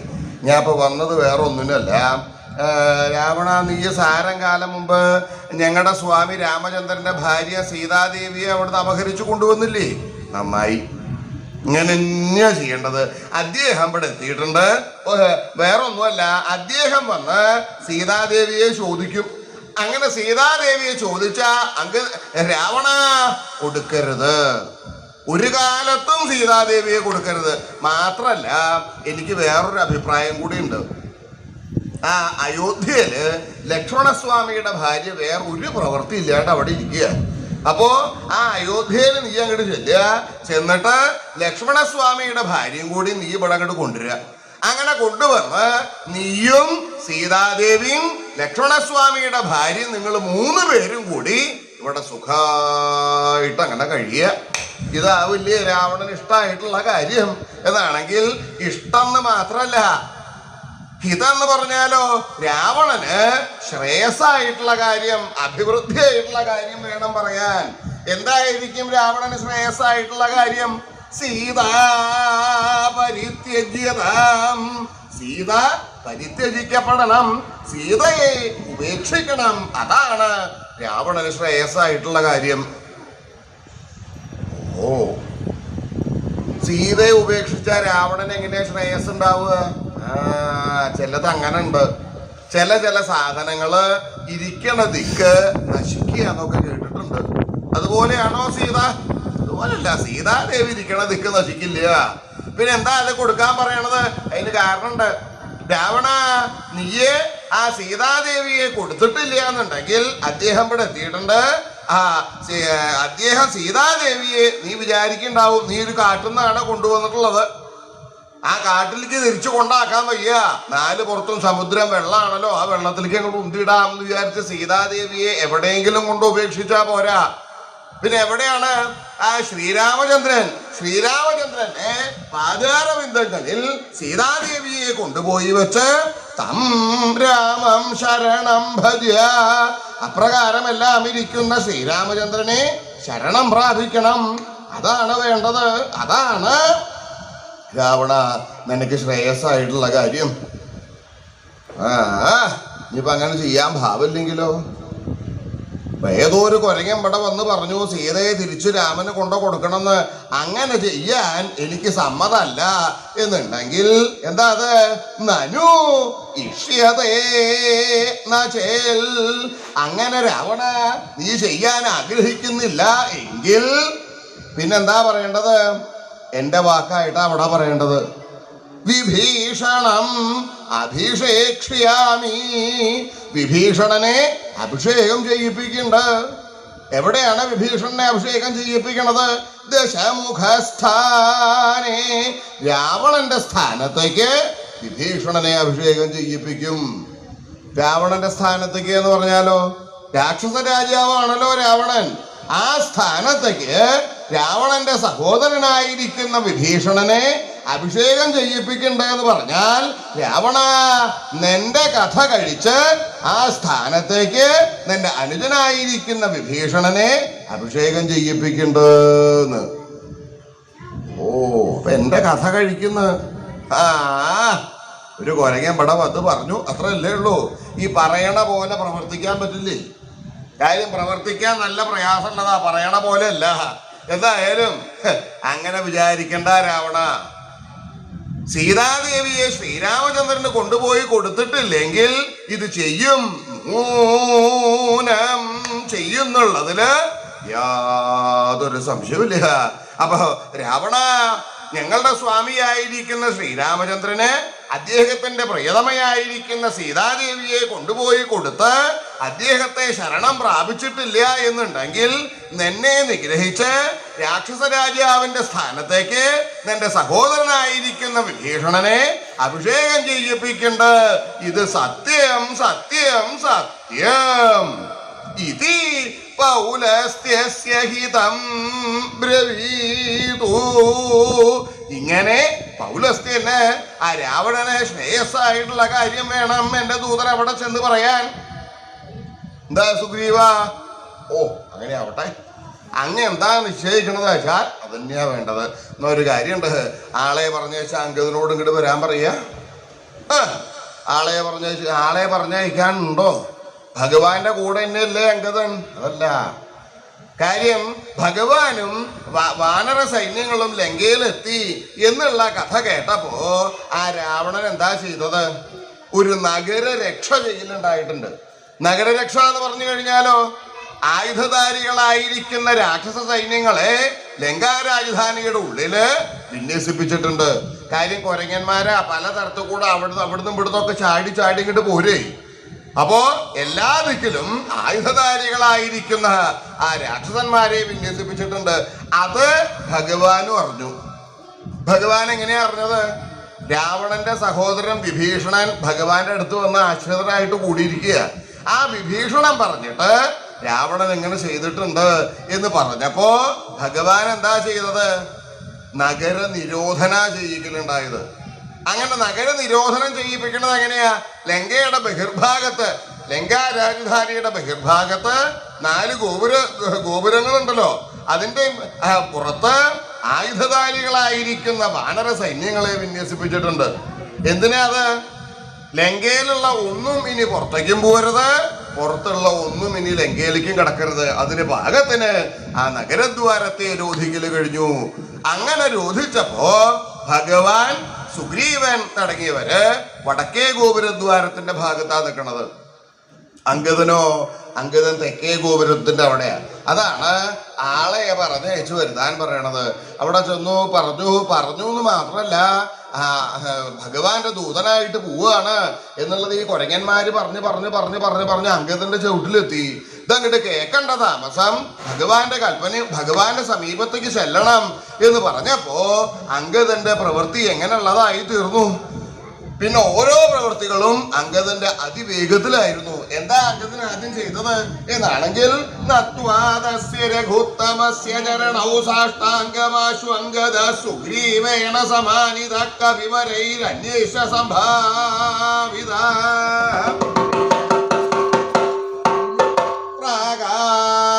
ഞാൻ ഇപ്പൊ വന്നത് വേറെ ഒന്നിനല്ല. രാവണ, നീ സാരം കാലം മുമ്പ് ഞങ്ങളുടെ സ്വാമി രാമചന്ദ്രന്റെ ഭാര്യ സീതാദേവിയെ അവിടുന്ന് അപഹരിച്ചു കൊണ്ടുവന്നില്ലേ? നന്നായി. ഇങ്ങനെ തന്നെയാ ചെയ്യേണ്ടത്. അദ്ദേഹം ഇവിടെ എത്തിയിട്ടുണ്ട്. വേറൊന്നുമല്ല, അദ്ദേഹം വന്ന് സീതാദേവിയെ ചോദിക്കും. അങ്ങനെ സീതാദേവിയെ ചോദിച്ച രാവണ കൊടുക്കരുത്. ഒരു കാലത്തും സീതാദേവിയെ കൊടുക്കരുത്. മാത്രല്ല, എനിക്ക് വേറൊരു അഭിപ്രായം കൂടി ഉണ്ട്. ആ അയോധ്യയില് ലക്ഷ്മണസ്വാമിയുടെ ഭാര്യ വേറൊരു പ്രവൃത്തി ഇല്ലാണ്ട് അവിടെ ഇരിക്കുക. അപ്പോ ആ അയോധ്യയിൽ നീ അങ്ങോട്ട് ചെന്നിട്ട് ലക്ഷ്മണസ്വാമിയുടെ ഭാര്യയും കൂടി നീ ഇവിടെ അങ്ങോട്ട് കൊണ്ടുവരിക. അങ്ങനെ കൊണ്ടുവന്ന് നീയും സീതാദേവിയും ലക്ഷ്മണസ്വാമിയുടെ ഭാര്യയും നിങ്ങൾ 3 പേരും കൂടി ഇവിടെ സുഖമായിട്ട് അങ്ങനെ കഴിയുക. ഇതാവില്ലേ രാവണന് ഇഷ്ടമായിട്ടുള്ള കാര്യം? എന്നാണെങ്കിൽ ഇഷ്ടം എന്ന് മാത്രല്ല, ഹിതെന്ന് പറഞ്ഞാലോ രാവണന് ശ്രേയസ്സായിട്ടുള്ള കാര്യം, അഭിവൃദ്ധിയായിട്ടുള്ള കാര്യം വേണം പറയാൻ. എന്തായിരിക്കും രാവണന് ശ്രേയസ്സായിട്ടുള്ള കാര്യം? സീതാ പരിത്യജ്യതാം. സീത പരിത്യജിക്കപ്പെടണം, സീതയെ ഉപേക്ഷിക്കണം. അതാണ് രാവണന് ശ്രേയസ്സായിട്ടുള്ള കാര്യം. ഓ, സീതയെ ഉപേക്ഷിച്ച രാവണന് എങ്ങനെയാ ശ്രേയസ് ഉണ്ടാവുക? ചിലത് അങ്ങനെ ഉണ്ട്. ചില സാധനങ്ങള് ഇരിക്കണ ദിക്ക് നശിക്കുക എന്നൊക്കെ കേട്ടിട്ടുണ്ട്. അതുപോലെയാണോ സീത? അതുപോലല്ല, സീതാദേവി ഇരിക്കണ ദിക്ക് നശിക്കില്ല. പിന്നെ എന്താ അത് കൊടുക്കാൻ പറയണത്? അതിന് കാരണമുണ്ട്. രാവണ, നീയെ ആ സീതാദേവിയെ കൊടുത്തിട്ടില്ല എന്നുണ്ടെങ്കിൽ അദ്ദേഹം ഇവിടെ എത്തിയിട്ടുണ്ട്. അദ്ദേഹം സീതാദേവിയെ നീ വിചാരിക്കുന്നുണ്ടാവും നീ ഒരു കാട്ടുന്നാണ് കൊണ്ടുവന്നിട്ടുള്ളത്. ആ കാട്ടിലേക്ക് തിരിച്ചു കൊണ്ടാക്കാൻ വയ്യ. 4 പുറത്തും സമുദ്രം, വെള്ളമാണല്ലോ. ആ വെള്ളത്തിലേക്ക് അങ്ങോട്ട് ഉന്തിടാമെന്ന് വിചാരിച്ച് സീതാദേവിയെ എവിടെയെങ്കിലും കൊണ്ട് ഉപേക്ഷിച്ചാ പോരാ. പിന്നെ എവിടെയാണ് ആ ശ്രീരാമചന്ദ്രൻ? പാതാരബിന്ദങ്ങളിൽ സീതാദേവിയെ കൊണ്ടുപോയി വെച്ച് തം രാമം ശരണം ഭജ. അപ്രകാരമെല്ലാം ഇരിക്കുന്ന ശ്രീരാമചന്ദ്രനെ ശരണം പ്രാപിക്കണം. അതാണ് വേണ്ടത്. അതാണ് രാവണ നിനക്ക് ശ്രേയസ്സായിട്ടുള്ള കാര്യം. ഇനിയിപ്പോ അങ്ങനെ ചെയ്യാൻ ഭാവമില്ലെങ്കിലോ? ഏതോ ഒരു കുരങ്ങൻ ഇവിടെ വന്ന് പറഞ്ഞു സീതയെ തിരിച്ചു രാമന് കൊണ്ടു കൊടുക്കണമെന്ന്. അങ്ങനെ ചെയ്യാൻ എനിക്ക് സമ്മതമല്ല എന്നുണ്ടെങ്കിൽ എന്താ അത്? നനു ഇഷ്യതേ നചേൽ. അങ്ങനെ രാവണ നീ ചെയ്യാൻ ആഗ്രഹിക്കുന്നില്ല എങ്കിൽ പിന്നെന്താ പറയേണ്ടത്? എന്റെ വാക്കായിട്ടാ അവിടെ പറയേണ്ടത്. വിഭീഷണം അഭിഷേക്ഷ്യാമി. വിഭീഷണനെ അഭിഷേകം ചെയ്യിപ്പിക്കുന്നുണ്ട്. എവിടെയാണ് വിഭീഷണനെ അഭിഷേകം ചെയ്യിപ്പിക്കണത്? ദശമുഖസ്ഥാനേ. രാവണന്റെ സ്ഥാനത്തേക്ക് വിഭീഷണനെ അഭിഷേകം ചെയ്യിപ്പിക്കും. രാവണന്റെ സ്ഥാനത്തേക്ക് എന്ന് പറഞ്ഞാലോ, രാക്ഷസ രാജാവാണല്ലോ രാവണൻ. ആ സ്ഥാനത്തേക്ക് രാവണന്റെ സഹോദരനായിരിക്കുന്ന വിഭീഷണനെ അഭിഷേകം ചെയ്യിപ്പിക്കണ്ടേ എന്ന് പറഞ്ഞാൽ, രാവണ നിന്റെ കഥ കഴിച്ച് ആ സ്ഥാനത്തേക്ക് നിന്റെ അനുജനായിരിക്കുന്ന വിഭീഷണനെ അഭിഷേകം ചെയ്യിപ്പിക്കണ്ടെന്ന്. ഓ, അപ്പൊ എന്റെ കഥ കഴിക്കുന്ന ഒരു കൊരങ്ങൻ പടം അത് പറഞ്ഞു, അത്രയല്ലേ ഉള്ളൂ. ഈ പറയണ പോലെ പ്രവർത്തിക്കാൻ പറ്റില്ലേ? കാര്യം പ്രവർത്തിക്കാൻ നല്ല പ്രയാസമുള്ളതാ, പറയണ പോലെ അല്ല. എന്തായാലും അങ്ങനെ വിചാരിക്കണ്ട രാവണ. സീതാദേവിയെ ശ്രീരാമചന്ദ്രന് കൊണ്ടുപോയി കൊടുത്തിട്ടില്ലെങ്കിൽ ഇത് ചെയ്യും, മൂനം ചെയ്യുന്നുള്ളതില് യാതൊരു സംശയമില്ല. അപ്പൊ രാവണ, ഞങ്ങളുടെ സ്വാമിയായിരിക്കുന്ന ശ്രീരാമചന്ദ്രന് അദ്ദേഹത്തിന്റെ പ്രിയതമയായിരിക്കുന്ന സീതാദേവിയെ കൊണ്ടുപോയി കൊടുത്ത് അദ്ദേഹത്തെ ശരണം പ്രാപിച്ചിട്ടില്ല എന്നുണ്ടെങ്കിൽ നിന്നെ നിഗ്രഹിച്ച് രാക്ഷസ രാജാവിന്റെ സ്ഥാനത്തേക്ക് നിന്റെ സഹോദരനായിരിക്കുന്ന വിഭീഷണനെ അഭിഷേകം ചെയ്യിപ്പിക്കണ്ട. ഇത് സത്യം സത്യം സത്യം. ഇതി പൗലസ്ത്യസ്യ ഹിതം ബ്രവീതു. ഇങ്ങനെ പൗലസ്ത്യന് ആ രാവണന് ശ്രേയസ്സായിട്ടുള്ള കാര്യം വേണം എന്റെ ദൂതൻ അവിടെ ചെന്ന് പറയാൻ. എന്താ സുഗ്രീവ? ഓ, അങ്ങനെ ആവട്ടെ. അങ്ങ് എന്താ നിശ്ചയിക്കണത് വെച്ചാൽ അതന്നെയാ വേണ്ടത്. എന്നൊരു കാര്യമുണ്ട്, ആളെ പറഞ്ഞയച്ചാൽ അങ്കദനോട് ഇങ്ങോട്ട് വരാൻ പറയാ. ആളെ പറഞ്ഞയക്കാനുണ്ടോ? ഭഗവാന്റെ കൂടെ തന്നെയല്ലേ അങ്കദൻ? അതല്ല കാര്യം. ഭഗവാനും വാനര സൈന്യങ്ങളും ലങ്കയിലെത്തി എന്നുള്ള കഥ കേട്ടപ്പോ ആ രാവണൻ എന്താ ചെയ്തത്? ഒരു നഗരരക്ഷ ചെയ്യലുണ്ടായിട്ടുണ്ട്. നഗരരക്ഷ എന്ന് പറഞ്ഞു കഴിഞ്ഞാലോ, ആയുധധാരികളായിരിക്കുന്ന രാക്ഷസ സൈന്യങ്ങളെ ലങ്കാ രാജധാനിയുടെ ഉള്ളില് വിന്യസിപ്പിച്ചിട്ടുണ്ട്. കാര്യം കൊരങ്ങന്മാരാ പലതരത്തിൽ കൂടെ അവിടുന്ന് ഇവിടുന്നൊക്കെ ചാടി ഇങ്ങോട്ട് പോരേ. അപ്പോ എല്ലാ ദിക്കിലും ആയുധധാരികളായിരിക്കുന്ന ആ രാക്ഷസന്മാരെ വിന്യസിപ്പിച്ചിട്ടുണ്ട്. അത് ഭഗവാനും അറിഞ്ഞു. ഭഗവാൻ എങ്ങനെയാ അറിഞ്ഞത്? രാവണന്റെ സഹോദരൻ വിഭീഷണൻ ഭഗവാന്റെ അടുത്ത് വന്ന് ആശ്രിതരായിട്ട് കൂടിയിരിക്കുക. ആ വിഭീഷണൻ പറഞ്ഞിട്ട് രാവണൻ എങ്ങനെ ചെയ്തിട്ടുണ്ട് എന്ന് പറഞ്ഞപ്പോ ഭഗവാൻ എന്താ ചെയ്തത്? നഗര നിരോധന ചെയ്യിക്കലുണ്ടായത്. അങ്ങനെ നഗര നിരോധനം ചെയ്യിപ്പിക്കുന്നത് എങ്ങനെയാ? ലങ്കയുടെ ബഹിർഭാഗത്ത്, ലങ്കാ രാജധാനിയുടെ ബഹിർഭാഗത്ത് 4 ഗോപുരങ്ങളുണ്ടല്ലോ, അതിന്റെ പുറത്ത് ആയുധധാരികളായിരിക്കുന്ന വാനര സൈന്യങ്ങളെ വിന്യസിപ്പിച്ചിട്ടുണ്ട്. എന്തിനാ അത്? ലങ്കയിലുള്ള ഒന്നും ഇനി പുറത്തേക്കും പോരുത്, പുറത്തുള്ള ഒന്നും ഇനി ലങ്കയിലേക്കും കിടക്കരുത്. അതിന് പാകത്തിന് ആ നഗരദ്വാരത്തെ രോധിക്കല് കഴിഞ്ഞു. അങ്ങനെ രോധിച്ചപ്പോ ഭഗവാൻ, സുഗ്രീവൻ തുടങ്ങിയവര് വടക്കേ ഗോപുരദ്വാരത്തിന്റെ ഭാഗത്താ നിൽക്കണത്. അങ്കദൻ തെക്കേ ഗോപുരത്തിന്റെ അവിടെയാ. അതാണ് ആളെ പറഞ്ഞയച്ചു വരുത്താൻ പറയണത്. അവിടെ ചെന്നു പറഞ്ഞു എന്ന് മാത്രല്ല, ഭഗവാന്റെ ദൂതനായിട്ട് പോവുകയാണ് എന്നുള്ളത് ഈ കൊരങ്ങന്മാര് പറഞ്ഞ് അങ്കദന്റെ ചവിട്ടിലെത്തി. ഇതങ്ങോട്ട് കേൾക്കണ്ട താമസം ഭഗവാന്റെ കൽപ്പനയും ഭഗവാന്റെ സമീപത്തേക്ക് ചെല്ലണം എന്ന് പറഞ്ഞപ്പോ അങ്കദന്റെ പ്രവൃത്തി എങ്ങനെയുള്ളതായി തീർന്നു. പിന്നെ ഓരോ പ്രവൃത്തികളും അങ്കദന്റെ അതിവേഗത്തിലായിരുന്നു. എന്താ അങ്കദൻ ആദ്യം ചെയ്തത് എന്നാണെങ്കിൽ, സുഗ്രീവേണ സമാനിത കവിവരൈരന്വേഷ സംഭാവിത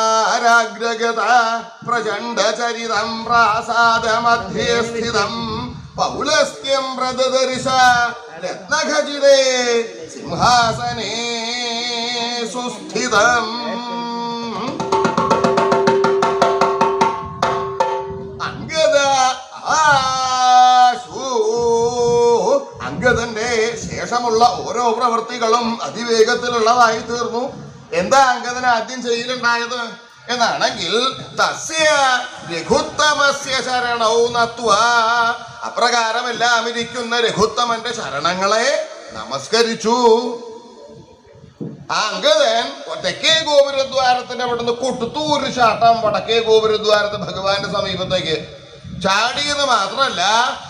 പ്രാകാരാഗ്രഗത പ്രചണ്ഡചരിതം പ്രാസാദമധ്യേ സ്ഥിതം പൗലസ്ത്യം പ്രദദർശ രത്നഖചിതേ സിംഹാസനേ സുസ്ഥിതം. ശേഷമുള്ള ഓരോ പ്രവൃത്തികളും അതിവേഗത്തിലുള്ളതായി തീർന്നു. എന്താ അംഗദന് ആദ്യം ചെയ്യലുണ്ടായത് എന്നാണെങ്കിൽ തസ്യ രഘുത്തമസ്യ ശരണൗ നത്വാ, അപ്രകാരമെല്ലാം ഇരിക്കുന്ന രഘുത്തമന്റെ ശരണങ്ങളെ നമസ്കരിച്ചു. ആ അംഗദൻ തെക്കേ ഗോപുരദ്വാരത്തിന്റെ അവിടുന്ന് കൊട്ടുത്തൂര് ചാട്ടം വടക്കേ ഗോപുരദ്വാരത്തെ ഭഗവാന്റെ സമീപത്തേക്ക് ചാടിയെന്ന് മാത്രമല്ല,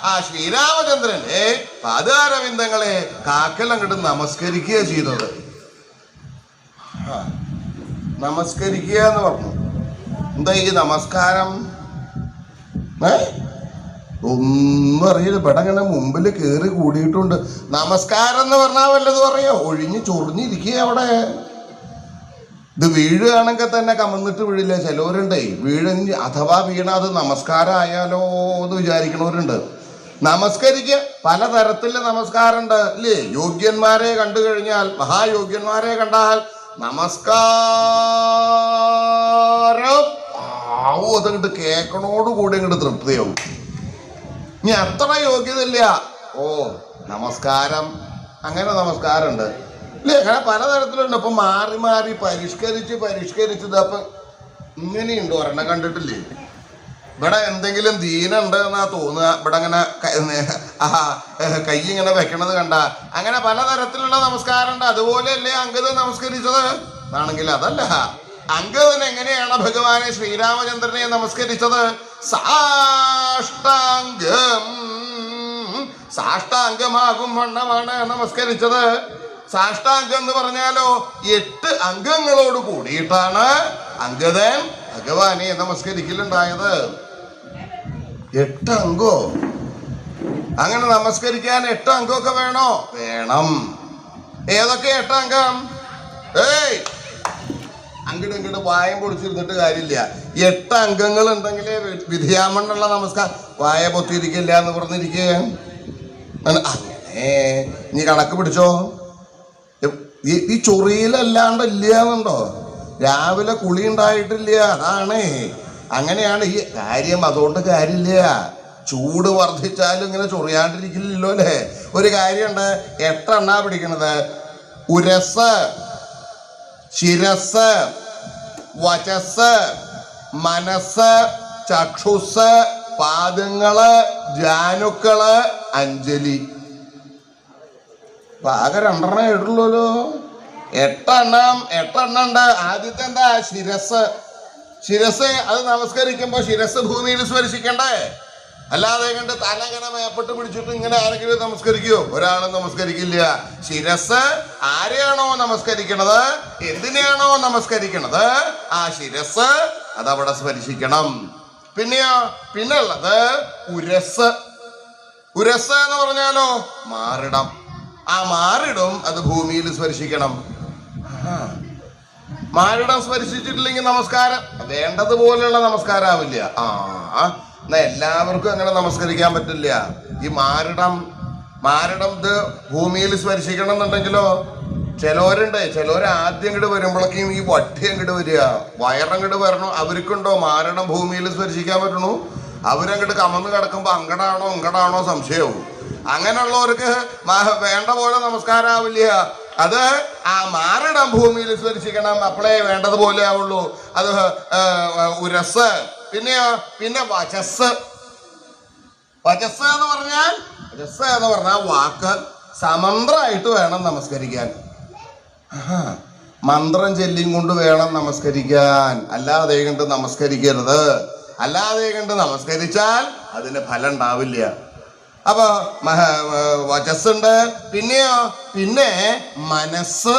ആ ശ്രീരാമചന്ദ്രന്റെ പാദാരവിന്ദങ്ങളെ കാക്കൽ അങ്ങോട്ട് നമസ്കരിക്കുക ചെയ്തത്. നമസ്കരിക്കുക എന്ന് പറഞ്ഞു. എന്താ ഈ നമസ്കാരം? ഒന്നും അറിയില്ല. ഇവിടെ അങ്ങനെ മുമ്പിൽ കയറി കൂടിയിട്ടുണ്ട്. നമസ്കാരം എന്ന് പറഞ്ഞാൽ വല്ലത് പറയാ? ഒഴിഞ്ഞ് ചൊറിഞ്ഞിരിക്കുക അവിടെ. ഇത് വീഴുകയാണെങ്കിൽ തന്നെ കമന്നിട്ട് വീഴില്ല. ചിലവരുണ്ടേ വീഴഞ്ഞ് അഥവാ വീണ അത് നമസ്കാരം ആയാലോ എന്ന് വിചാരിക്കണവരുണ്ട്. നമസ്കരിക്കുക പലതരത്തിലുള്ള നമസ്കാരമുണ്ട് ഇല്ലേ? യോഗ്യന്മാരെ കണ്ടു കഴിഞ്ഞാൽ, മഹായോഗ്യന്മാരെ കണ്ടാൽ നമസ്കാരം ആവോ അതങ്ങോട്ട് കേൾക്കണോടുകൂടി അങ്ങോട്ട് തൃപ്തിയാവും. ഇനി അത്ര യോഗ്യതയില്ല, ഓ നമസ്കാരം, അങ്ങനെ നമസ്കാരമുണ്ട് ഇല്ലേ? അങ്ങനെ പലതരത്തിലുണ്ട്. അപ്പൊ മാറി മാറി പരിഷ്കരിച്ചത്. അപ്പൊ ഇങ്ങനെയുണ്ട്. ഒരെണ്ണം കണ്ടിട്ടില്ലേ? ഇവിടെ എന്തെങ്കിലും ദീനുണ്ട് എന്നാ തോന്നുക. ഇവിടെ അങ്ങനെ കൈ ഇങ്ങനെ വെക്കണത് കണ്ട. അങ്ങനെ പലതരത്തിലുള്ള നമസ്കാരമുണ്ട്. അതുപോലെയല്ലേ അംഗദൻ നമസ്കരിച്ചത്? ആണെങ്കിൽ അതല്ല. അംഗദൻ എങ്ങനെയാണ് ഭഗവാനെ ശ്രീരാമചന്ദ്രനെ നമസ്കരിച്ചത്? സാഷ്ടാംഗമാകും വണ്ണമാണ് നമസ്കരിച്ചത്. സാഷ്ടാംഗം എന്ന് പറഞ്ഞാലോ 8 അംഗങ്ങളോട് കൂടിയിട്ടാണ് അംഗദൻ ഭഗവാനെ നമസ്കരിക്കലുണ്ടായത്. 8 അംഗോ? അങ്ങനെ നമസ്കരിക്കാൻ 8 അംഗമൊക്കെ വേണോ? വേണം. ഏതൊക്കെ 8 അംഗം? അങ്ങോട്ട് വായം പൊടിച്ചിരുന്നിട്ട് കാര്യമില്ല. 8 അംഗങ്ങൾ ഉണ്ടെങ്കിലേ വിധിയാമണ്ണുള്ള നമസ്കാരം. വായ പൊത്തിയിരിക്കില്ല എന്ന് പറഞ്ഞിരിക്കുക. അങ്ങനെ നീ കണക്ക് പിടിച്ചോ. ഈ ചൊറിയിലല്ലാണ്ട് ഇല്ലാന്നുണ്ടോ? രാവിലെ കുളി ഉണ്ടായിട്ടില്ല, അതാണ്. അങ്ങനെയാണ് ഈ കാര്യം. അതുകൊണ്ട് കാര്യമില്ല. ചൂട് വർദ്ധിച്ചാലും ഇങ്ങനെ ചൊറിയാണ്ടിരിക്കില്ലല്ലോ അല്ലേ? ഒരു കാര്യമുണ്ട്. 8 എണ്ണാ പിടിക്കണത്. ഉരസ്, ശിരസ്, വചസ്, മനസ്സ്, ചക്ഷുസ്, പാദങ്ങള്, ജാനുക്കള്, അഞ്ജലി. ആകെ 2 എണ്ണേ ഇടുള്ളൂല്ലോ. 8 എണ്ണം ഉണ്ട്. ആദ്യത്തെ എന്താ? ശിരസ്. അത് നമസ്കരിക്കുമ്പോ ശിരസ് ഭൂമിയിൽ സ്പർശിക്കണ്ടേ? അല്ലാതെ കണ്ട് തല ഇങ്ങനെ മേപ്പെട്ട് പിടിച്ചിട്ട് ഇങ്ങനെ ആരെങ്കിലും നമസ്കരിക്കുമോ? ഒരാളും നമസ്കരിക്കില്ല. ശിരസ് ആരെയാണോ നമസ്കരിക്കണത്, എന്തിനെയാണോ നമസ്കരിക്കണത്, ആ ശിരസ് അതവിടെ സ്പർശിക്കണം. പിന്നുള്ളത് ഉരസ്. എന്ന് പറഞ്ഞാലോ മാറിടം. ആ മാറിടും അത് ഭൂമിയിൽ സ്പർശിക്കണം. മാറിടം സ്പർശിച്ചിട്ടില്ലെങ്കിൽ നമസ്കാരം വേണ്ടതുപോലെയുള്ള നമസ്കാരം ആവില്ല. എന്നാ എല്ലാവർക്കും അങ്ങനെ നമസ്കരിക്കാൻ പറ്റില്ല. ഈ മാറിടം ഇത് ഭൂമിയിൽ സ്പർശിക്കണം എന്നുണ്ടെങ്കിലോ ചിലവരുണ്ട്. ആദ്യം ഇങ്ങോട്ട് വരുമ്പോഴേക്കും ഈ വട്ടി അങ്ങോട്ട് വരിക, വയറങ്ങോട്ട് വരണം. അവർക്കുണ്ടോ മാറിടം ഭൂമിയിൽ സ്പർശിക്കാൻ പറ്റണു? അവരങ്ങോട്ട് കമന്ന് കിടക്കുമ്പോ ഇങ്ങടാണോ സംശയവും. അങ്ങനെയുള്ളവർക്ക് വേണ്ട പോലെ നമസ്കാരം ആവില്ല. അത് ആ മാറിടം ഭൂമിയിൽ സ്പർശിക്കണം, അപ്പോഴേ വേണ്ടതുപോലെ ആവുള്ളൂ. അത് ഉരസ്. പിന്നെ വചസ് എന്ന് പറഞ്ഞാൽ വാക്ക്. സമന്ത്രമായിട്ട് വേണം നമസ്കരിക്കാൻ. മന്ത്രം ചൊല്ലിയും കൊണ്ട് വേണം നമസ്കരിക്കാൻ. അല്ലാതെ കണ്ട് നമസ്കരിക്കരുത്. അല്ലാതെ കണ്ട് നമസ്കരിച്ചാൽ അതിന് ഫലം ഉണ്ടാവില്ല. അപ്പൊ വചസ്സുണ്ട്. പിന്നെ മനസ്സ്.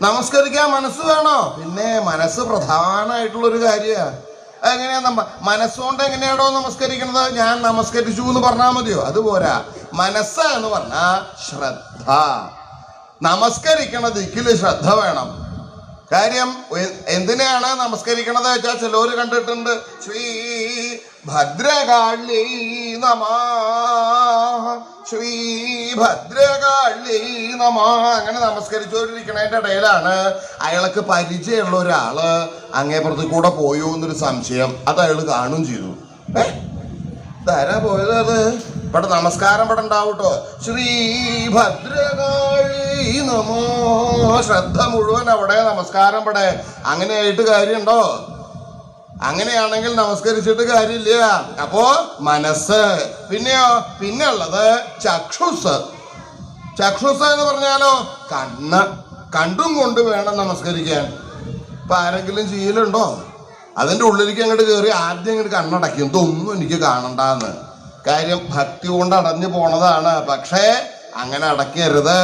നമസ്കരിക്കാൻ മനസ്സ് വേണോ? പിന്നെ മനസ്സ് പ്രധാനമായിട്ടുള്ളൊരു കാര്യമാണ്. എങ്ങനെയാ മനസ്സുകൊണ്ട് എങ്ങനെയാണോ നമസ്കരിക്കണത്? ഞാൻ നമസ്കരിച്ചു എന്ന് പറഞ്ഞാൽ മതിയോ? അതുപോരാ. മനസ്സ് എന്ന് പറഞ്ഞാൽ ശ്രദ്ധ. നമസ്കരിക്കണ ദിക്കില് ശ്രദ്ധ വേണം. കാര്യം എന്തിനാണ് നമസ്കരിക്കണത് വെച്ചാൽ ചിലവര് കണ്ടിട്ടുണ്ട്, ശ്രീ ഭദ്രകാളി നമ അങ്ങനെ നമസ്കരിച്ചുകൊണ്ടിരിക്കണതിന്റെ ഇടയിലാണ് അയാൾക്ക് പരിചയമുള്ള ഒരാള് അങ്ങേപ്പുറത്ത് കൂടെ പോയോ എന്നൊരു സംശയം. അത് അയാൾ കാണുകയും ചെയ്തു. ഇതാരാ പോയത്? അത് ഇവിടെ നമസ്കാരം ഇവിടെ ഉണ്ടാവൂട്ടോ. ശ്രീ ഭദ്രകാളി നമോ. ശ്രദ്ധ മുഴുവൻ അവിടെ, നമസ്കാരം ഇവിടെ. അങ്ങനെയായിട്ട് കാര്യമുണ്ടോ? അങ്ങനെയാണെങ്കിൽ നമസ്കരിച്ചിട്ട് കാര്യമില്ല. അപ്പോ മനസ്സ്. പിന്നെയോ, പിന്നെ ഉള്ളത് ചക്ഷുസ്. ചക്ഷുസ് എന്ന് പറഞ്ഞാലോ കണ്ണ്. കണ്ടും കൊണ്ട് വേണം നമസ്കരിക്കാൻ. ഇപ്പൊ ആരെങ്കിലും ചെയ്യലുണ്ടോ? അതിൻ്റെ ഉള്ളിലേക്ക് അങ്ങോട്ട് കയറി ആദ്യം അങ്ങോട്ട് കണ്ണടയ്ക്കും, ഇതൊന്നും എനിക്ക് കാണണ്ടെന്ന്. കാര്യം ഭക്തി കൊണ്ട് അടഞ്ഞു പോണതാണ്. പക്ഷേ അങ്ങനെ അടയ്ക്കരുത്.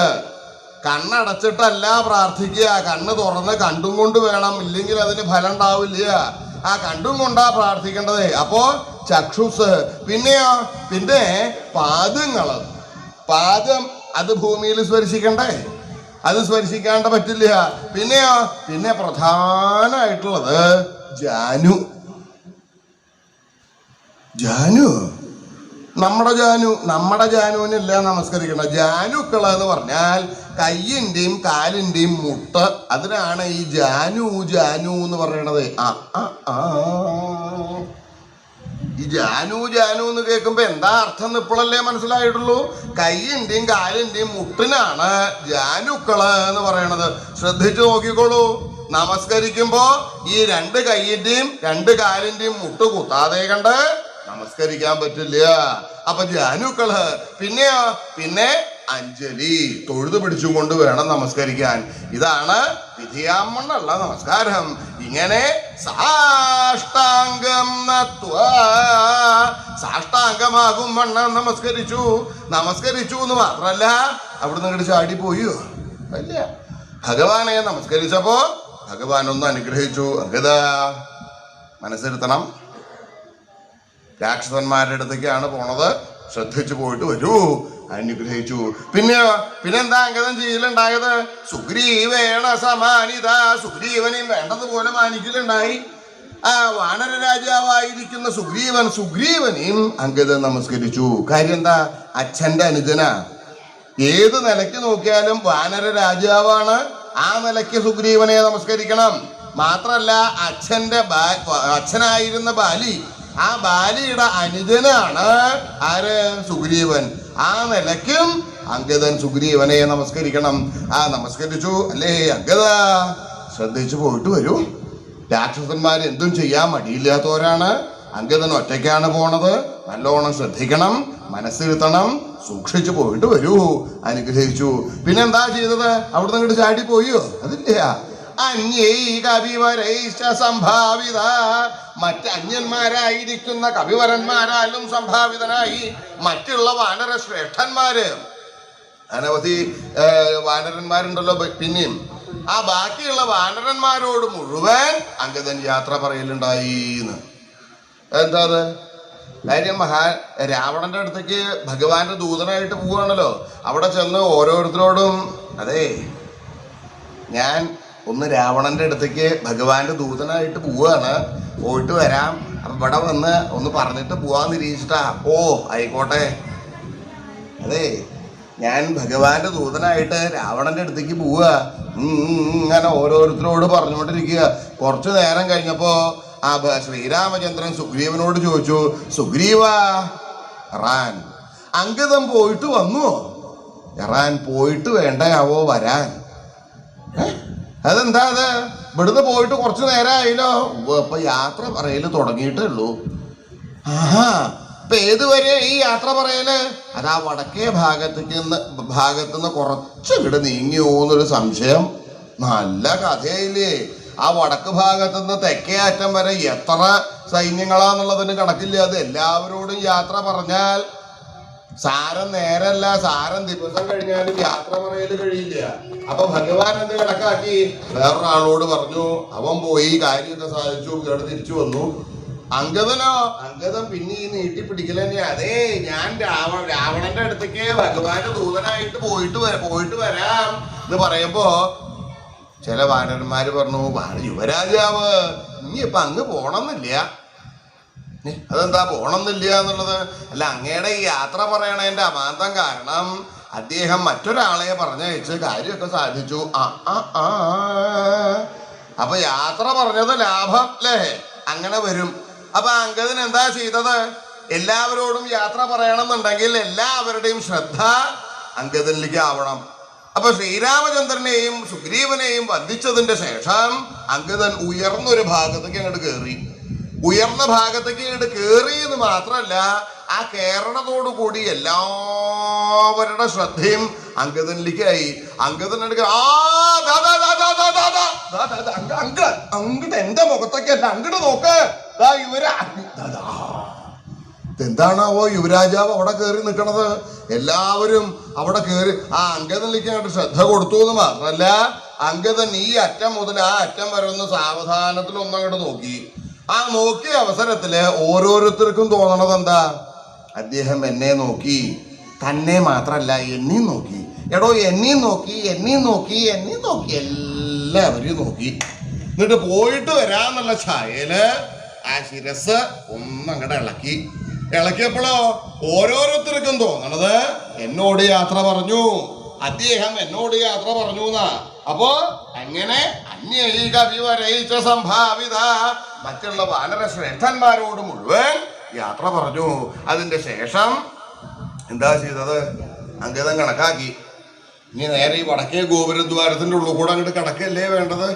കണ്ണടച്ചിട്ടല്ല പ്രാർത്ഥിക്കുക, കണ്ണ് തുറന്ന് കണ്ടും കൊണ്ട് വേണം. ഇല്ലെങ്കിൽ അതിന് ഫലം ഉണ്ടാവില്ല. ആ കണ്ടും കൊണ്ടാ പ്രാർത്ഥിക്കേണ്ടത്. അപ്പോ ചക്ഷുസ്. പിന്നെയോ, പിന്നെ പാദങ്ങള്. പാദം അത് ഭൂമിയിൽ സ്പർശിക്കണ്ടേ? അത് സ്പർശിക്കാണ്ട് പറ്റില്ല. പിന്നെയോ, പിന്നെ പ്രധാനമായിട്ടുള്ളത് ജാനു. ജാനു, നമ്മുടെ ജാനുവിനല്ല നമസ്കരിക്കണം. ജാനുക്കള് എന്ന് പറഞ്ഞാൽ കയ്യിന്റെയും കാലിന്റെയും മുട്ട്. അതിനാണ് ഈ ജാനു എന്ന് പറയണത്. ഈ ജാനു എന്ന് കേൾക്കുമ്പോ എന്താ അർത്ഥം ഇപ്പോഴല്ലേ മനസ്സിലായിട്ടുള്ളൂ. കയ്യിന്റെയും കാലിന്റെയും മുട്ടിനാണ് ജാനുക്കള് എന്ന് പറയണത്. ശ്രദ്ധിച്ചു നോക്കിക്കോളൂ. നമസ്കരിക്കുമ്പോ ഈ രണ്ട് കയ്യിന്റെയും രണ്ട് കാലിന്റെയും മുട്ട് കുത്താതെ കണ്ട് നമസ്കരിക്കാൻ പറ്റില്ല. അപ്പൊ ജാനുക്കള്. പിന്നെ അഞ്ജലി, തൊഴുതു പിടിച്ചും കൊണ്ട് വേണം നമസ്കരിക്കാൻ. ഇതാണ് വിധിയാമണ്ണുള്ള നമസ്കാരം. ഇങ്ങനെ സാഷ്ടാംഗം സാഷ്ടാംഗമാകും വണ്ണം നമസ്കരിച്ചു എന്ന് മാത്രല്ല അവിടുന്ന് അങ്ങോട്ട് ചാടിപ്പോയോ? അല്ല, ഭഗവാനെ നമസ്കരിച്ചപ്പോ ഭഗവാൻ ഒന്ന് അനുഗ്രഹിച്ചു. അഗത മനസ്സിരുത്തണം. രാക്ഷസന്മാരുടെ അടുത്തേക്കാണ് പോണത്. ശ്രദ്ധിച്ചു പോയിട്ട് വരൂ. അനുഗ്രഹിച്ചു. പിന്നെന്താ അംഗതം ചെയ്യലുണ്ടായത്? സുഗ്രീവേണ സമാനിത. സുഗ്രീവനെയും വേണ്ടതുപോലെ മാനിക്കലുണ്ടായി. ആ വാനര രാജാവായിരിക്കുന്ന സുഗ്രീവനെയും അംഗതം നമസ്കരിച്ചു. കാര്യം എന്താ? അച്ഛന്റെ അനുജന. ഏത് നിലയ്ക്ക് നോക്കിയാലും വാനര രാജാവാണ്. ആ നിലയ്ക്ക് സുഗ്രീവനെ നമസ്കരിക്കണം. മാത്രല്ല അച്ഛനായിരുന്ന ബാലി, ആ ബാലിയുടെ അനുജനാണ് ആര്? സുഗ്രീവൻ. ആ നിലയ്ക്കും അംഗദൻ സുഗ്രീവനെ നമസ്കരിക്കണം. നമസ്കരിച്ചു അല്ലേ അംഗദ? ശ്രദ്ധിച്ചു പോയിട്ട് വരൂ. രാക്ഷസന്മാർ എന്തും ചെയ്യാൻ മടിയില്ലാത്തവരാണ്. അംഗദൻ ഒറ്റയ്ക്കാണ് പോണത്. നല്ലോണം ശ്രദ്ധിക്കണം, മനസ്സിരുത്തണം, സൂക്ഷിച്ചു പോയിട്ട് വരൂ. അനുഗ്രഹിച്ചു. പിന്നെന്താ ചെയ്തത്? അവിടുന്ന് അങ്ങോട്ട് ചാടി പോയോ? അതില്ല. സംഭാവിത. മറ്റ് അന്യന്മാരായിരിക്കുന്ന കവിവരന്മാരാലും സംഭാവിതനായി മറ്റുള്ള വാനര ശ്രേഷ്ഠന്മാര്, അനവധി വാനരന്മാരുണ്ടല്ലോ. പിന്നെയും ആ ബാക്കിയുള്ള വാനരന്മാരോട് മുഴുവൻ അംഗദൻ യാത്ര പറയലുണ്ടായിന്ന്. എന്താ അത്? കാര്യം രാവണന്റെ അടുത്തേക്ക് ഭഗവാന്റെ ദൂതനായിട്ട് പോവുകയാണല്ലോ. അവിടെ ചെന്ന് ഓരോരുത്തരോടും, അതെ ഞാൻ ഒന്ന് രാവണന്റെ അടുത്തേക്ക് ഭഗവാന്റെ ദൂതനായിട്ട് പോവുകയാണ്, പോയിട്ട് വരാം, അപ്പൊ ഇവിടെ വന്ന് ഒന്ന് പറഞ്ഞിട്ട് പോവാന്ന് നിരീക്ഷിച്ചിട്ടാ. ഓ ആയിക്കോട്ടെ. അതെ ഞാൻ ഭഗവാന്റെ ദൂതനായിട്ട് രാവണന്റെ അടുത്തേക്ക് പോവുക. ഇങ്ങനെ ഓരോരുത്തരോട് പറഞ്ഞുകൊണ്ടിരിക്കുക. കുറച്ചു നേരം കഴിഞ്ഞപ്പോ ആ ശ്രീരാമചന്ദ്രൻ സുഗ്രീവനോട് ചോദിച്ചു, സുഗ്രീവ റാൻ അംഗദം പോയിട്ട് വന്നുവോ? റാൻ പോയിട്ട് വേണ്ടയാവോ വരാൻ? അതെന്താ അത്? ഇവിടുന്ന് പോയിട്ട് കുറച്ചു നേരമായില്ലോ. ഇപ്പൊ യാത്ര പറയല് തുടങ്ങിയിട്ടേ ഉള്ളൂ. ആഹാ, ഇപ്പൊ ഏതുവരെ ഈ യാത്ര പറയല്? അതാ വടക്കേ ഭാഗത്തുനിന്ന് കുറച്ചിങ്ങോട്ട് നീങ്ങിയോന്നൊരു സംശയം. നല്ല കഥയില്ലേ? ആ വടക്ക് ഭാഗത്തുനിന്ന് തെക്കേ അറ്റം വരെ എത്ര സൈന്യങ്ങളാന്നുള്ളതിന് കണക്കില്ല. അത് എല്ലാവരോടും യാത്ര പറഞ്ഞാൽ സാരം നേരല്ല, സാരം ദിവസം കഴിഞ്ഞാലും യാത്ര പറയല് കഴിയില്ല. അപ്പൊ ഭഗവാൻ എന്ത് കണക്കാക്കി? വേറൊരാളോട് പറഞ്ഞു. അവൻ പോയി കാര്യമൊക്കെ സാധിച്ചു, ഇവിടെ തിരിച്ചു വന്നു. അംഗദൻ പിന്നെ ഈ നീട്ടിപ്പിടിക്കൽ തന്നെ. അതെ ഞാൻ രാവണന്റെ അടുത്തേക്ക് ഭഗവാന്റെ ദൂതനായിട്ട് പോയിട്ട് വരാം എന്ന് പറയുമ്പോ ചില വാനരന്മാര് പറഞ്ഞു, യുവരാജാവ് ഇനി ഇപ്പൊ അങ്ങ് പോണമെന്നില്ല. അതെന്താ പോണമെന്നില്ല എന്നുള്ളത്? അല്ല, അങ്ങയുടെ ഈ യാത്ര പറയണതിന്റെ അമാന്തം കാരണം അദ്ദേഹം മറ്റൊരാളെ പറഞ്ഞയച്ച് കാര്യമൊക്കെ സാധിച്ചു. അപ്പൊ യാത്ര പറഞ്ഞത് ലാഭം അല്ലേ? അങ്ങനെ വരും. അപ്പൊ അംഗദൻ എന്താ ചെയ്തത്? എല്ലാവരോടും യാത്ര പറയണമെന്നുണ്ടെങ്കിൽ എല്ലാവരുടെയും ശ്രദ്ധ അങ്കദനിലേക്ക് ആവണം. അപ്പൊ ശ്രീരാമചന്ദ്രനെയും സുഗ്രീവനെയും വന്ദിച്ചതിന്റെ ശേഷം അങ്കദൻ ഉയർന്നൊരു ഭാഗത്തേക്ക് അങ്ങോട്ട് കയറി. ഉയർന്ന ഭാഗത്തേക്ക് അങ്ങോട്ട് കയറി എന്ന് മാത്രമല്ല, ആ കേരളത്തോടു കൂടി എല്ലാവരുടെ ശ്രദ്ധയും അങ്കദനിലേക്കായി. അങ്കദൻ അങ്ങോട്ട് എന്റെ മുഖത്തൊക്കെയല്ല, അങ്ങോട്ട് നോക്ക്, എന്താണാവോ യുവരാജാവ് അവിടെ കയറി നിൽക്കണത്. എല്ലാവരും അവിടെ കയറി ആ അങ്കദനിലേക്ക് അങ്ങോട്ട് ശ്രദ്ധ കൊടുത്തു എന്ന് മാത്രമല്ല, അങ്കദൻ ഈ അറ്റം മുതൽ ആ അറ്റം വരെ ഒന്ന് സാവധാനത്തിൽ ഒന്നങ്ങോട്ട് നോക്കി. ആ നോക്കിയ അവസരത്തില് ഓരോരുത്തർക്കും തോന്നണത് എന്താ, അദ്ദേഹം എന്നെ നോക്കി, തന്നെ മാത്രല്ല എന്നെയും നോക്കി. എടോ എന്നെയും നോക്കി, എന്നെയും നോക്കി, എന്നെയും നോക്കി, എല്ലാവരെയും നോക്കി. എന്നിട്ട് പോയിട്ട് വരാന്നുള്ള ഛായയില് ആ ശിരസ് ഒന്നങ്ങടെ ഇളക്കിയപ്പോഴോ ഓരോരുത്തർക്കും തോന്നണത് എന്നോട് യാത്ര പറഞ്ഞു, അദ്ദേഹം എന്നോട് യാത്ര പറഞ്ഞു എന്നാ. അപ്പോ അങ്ങനെ അന്യൈക വിവരയിച്ച സംഭാവിത മറ്റുള്ള വാനര ശ്രേഷ്ഠന്മാരോട് മുഴുവൻ യാത്ര പറഞ്ഞു. അതിന്റെ ശേഷം എന്താ ചെയ്തത്, അങ്കദൻ കണക്കാക്കി, ഇനി നേരെ ഈ വടക്കേ ഗോപുരദ്വാരത്തിന്റെ ഉള്ളിൽ കൂടെ അങ്ങോട്ട് കടക്കല്ലേ വേണ്ടത്.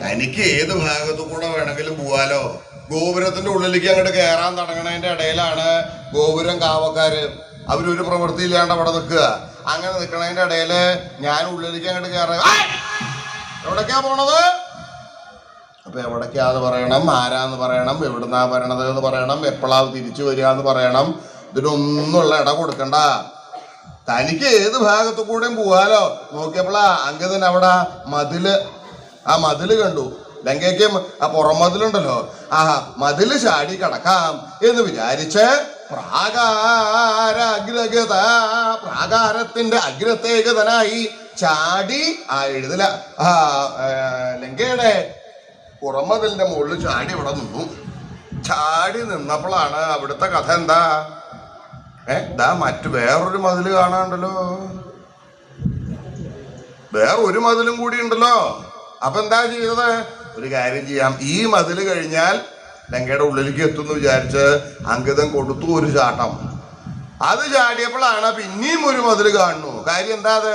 തനിക്ക് ഏത് ഭാഗത്തു കൂടെ വേണമെങ്കിലും പോവാലോ. ഗോപുരത്തിന്റെ ഉള്ളിലേക്ക് അങ്ങോട്ട് കയറാൻ തുടങ്ങണതിന്റെ ഇടയിലാണ് ഗോപുരം കാവക്കാര് അവരൊരു പ്രവൃത്തി ഇല്ലാണ്ട് അവിടെ നിൽക്കുക. അങ്ങനെ നിൽക്കണതിന്റെ ഇടയില് ഞാൻ ഉള്ളിലേക്ക് അങ്ങോട്ട് കയറാൻ, എവിടേക്കാ പോണത്, അപ്പൊ എവിടേക്കാന്ന് പറയണം, ആരാന്ന് പറയണം, എവിടുന്നാ വരണത് എന്ന് പറയണം, എപ്പോഴാ തിരിച്ചു വരിക എന്ന് പറയണം. ഇതിനൊന്നുള്ള ഇട കൊടുക്കണ്ട, തനിക്ക് ഏത് ഭാഗത്തു കൂടെയും പോവാലോ. നോക്കിയപ്പോഴാ അങ്കദൻ അവിടെ ആ മതില് കണ്ടു. ലങ്കയ്ക്ക് ആ പുറം മതിലുണ്ടല്ലോ, ആ മതില് ചാടി കടക്കാം എന്ന് വിചാരിച്ച് പ്രാകാരത്തിന്റെ അഗ്രത്തേകതനായി ചാടി ആ ലങ്കയുടെ പുറമതിലിന്റെ മുകളിൽ ചാടി ഇവിടെ നിന്നു. ചാടി നിന്നപ്പോഴാണ് അവിടുത്തെ കഥ എന്താ, മറ്റു വേറൊരു മതില് കാണാണ്ടല്ലോ, വേറൊരു മതിലും കൂടി ഉണ്ടല്ലോ. അപ്പൊ എന്താ ചെയ്തത്, ഒരു കാര്യം ചെയ്യാം, ഈ മതില് കഴിഞ്ഞാൽ ലങ്കയുടെ ഉള്ളിലേക്ക് എത്തുമെന്ന് വിചാരിച്ച് അങ്കദൻ കൊടുത്തു ഒരു ചാട്ടം. അത് ചാടിയപ്പോഴാണ് പിന്നെയും ഒരു മതില് കാണുന്നു. കാര്യം എന്താ, അത്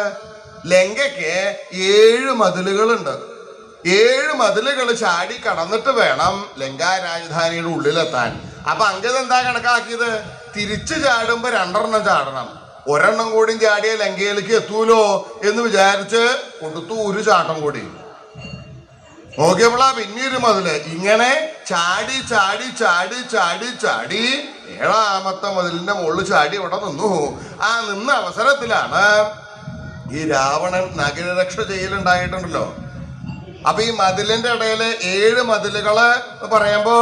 ലങ്കയ്ക്ക് 7 മതിലുകളുണ്ട്. 7 മതിലുകൾ ചാടി കടന്നിട്ട് വേണം ലങ്കാ രാജധാനിയുടെ ഉള്ളിലെത്താൻ. അപ്പൊ അങ്കദൻ എന്താ കണക്കാക്കിയത്, തിരിച്ചു ചാടുമ്പോ 2 ചാടണം, ഒരെണ്ണം കൂടി ചാടിയ ലങ്കയിലേക്ക് എത്തൂലോ എന്ന് വിചാരിച്ച് കൊടുത്തു ഒരു ചാട്ടം കൂടി. നോക്കിയപ്പോഴാ പിന്നീട് മതില് ഇങ്ങനെ ചാടി ചാടി ചാടി ചാടി ചാടി 7ാമത്തെ മതിലിന്റെ മുകളിൽ ചാടി ഇവിടെ നിന്നു. ആ നിന്ന അവസരത്തിലാണ് ഈ രാവണൻ നഗരരക്ഷ ചെയ്യലുണ്ടായിട്ടുണ്ടല്ലോ. അപ്പൊ ഈ മതിലിന്റെ ഇടയില് 7 മതിലുകള് പറയുമ്പോ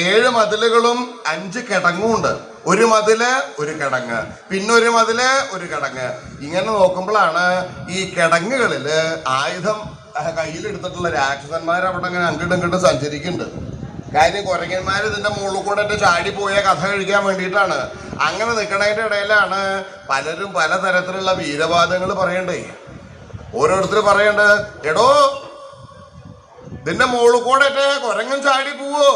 7 മതിലുകളും 5 കിടങ്ങും ഉണ്ട്. ഒരു മതില് ഒരു കിടങ്ങ്, പിന്നെ ഒരു മതില് ഒരു കിടങ്ങ്. ഇങ്ങനെ നോക്കുമ്പോഴാണ് ഈ കിടങ്ങുകളില് ആയുധം കയ്യിലെടുത്തിട്ടുള്ള രാക്ഷസന്മാർ അവിടെ അങ്ങനെ അങ്ങോട്ടും ഇങ്ങോട്ടും സഞ്ചരിക്കുന്നുണ്ട്. കാര്യം കുരങ്ങന്മാർ ഇതിന്റെ മുകളിൽ കൂടെ ചാടി പോയ കഥ കഴിക്കാൻ വേണ്ടിയിട്ടാണ്. അങ്ങനെ നിൽക്കണതിന്റെ ഇടയിലാണ് പലരും പലതരത്തിലുള്ള വീരവാദങ്ങൾ പറയണ്ടേ. ഓരോരുത്തർ പറയണ്ട്, എടോ ഇതിന്റെ മുകളിൽ കൂടെ കുരങ്ങൻ ചാടി പോവോ,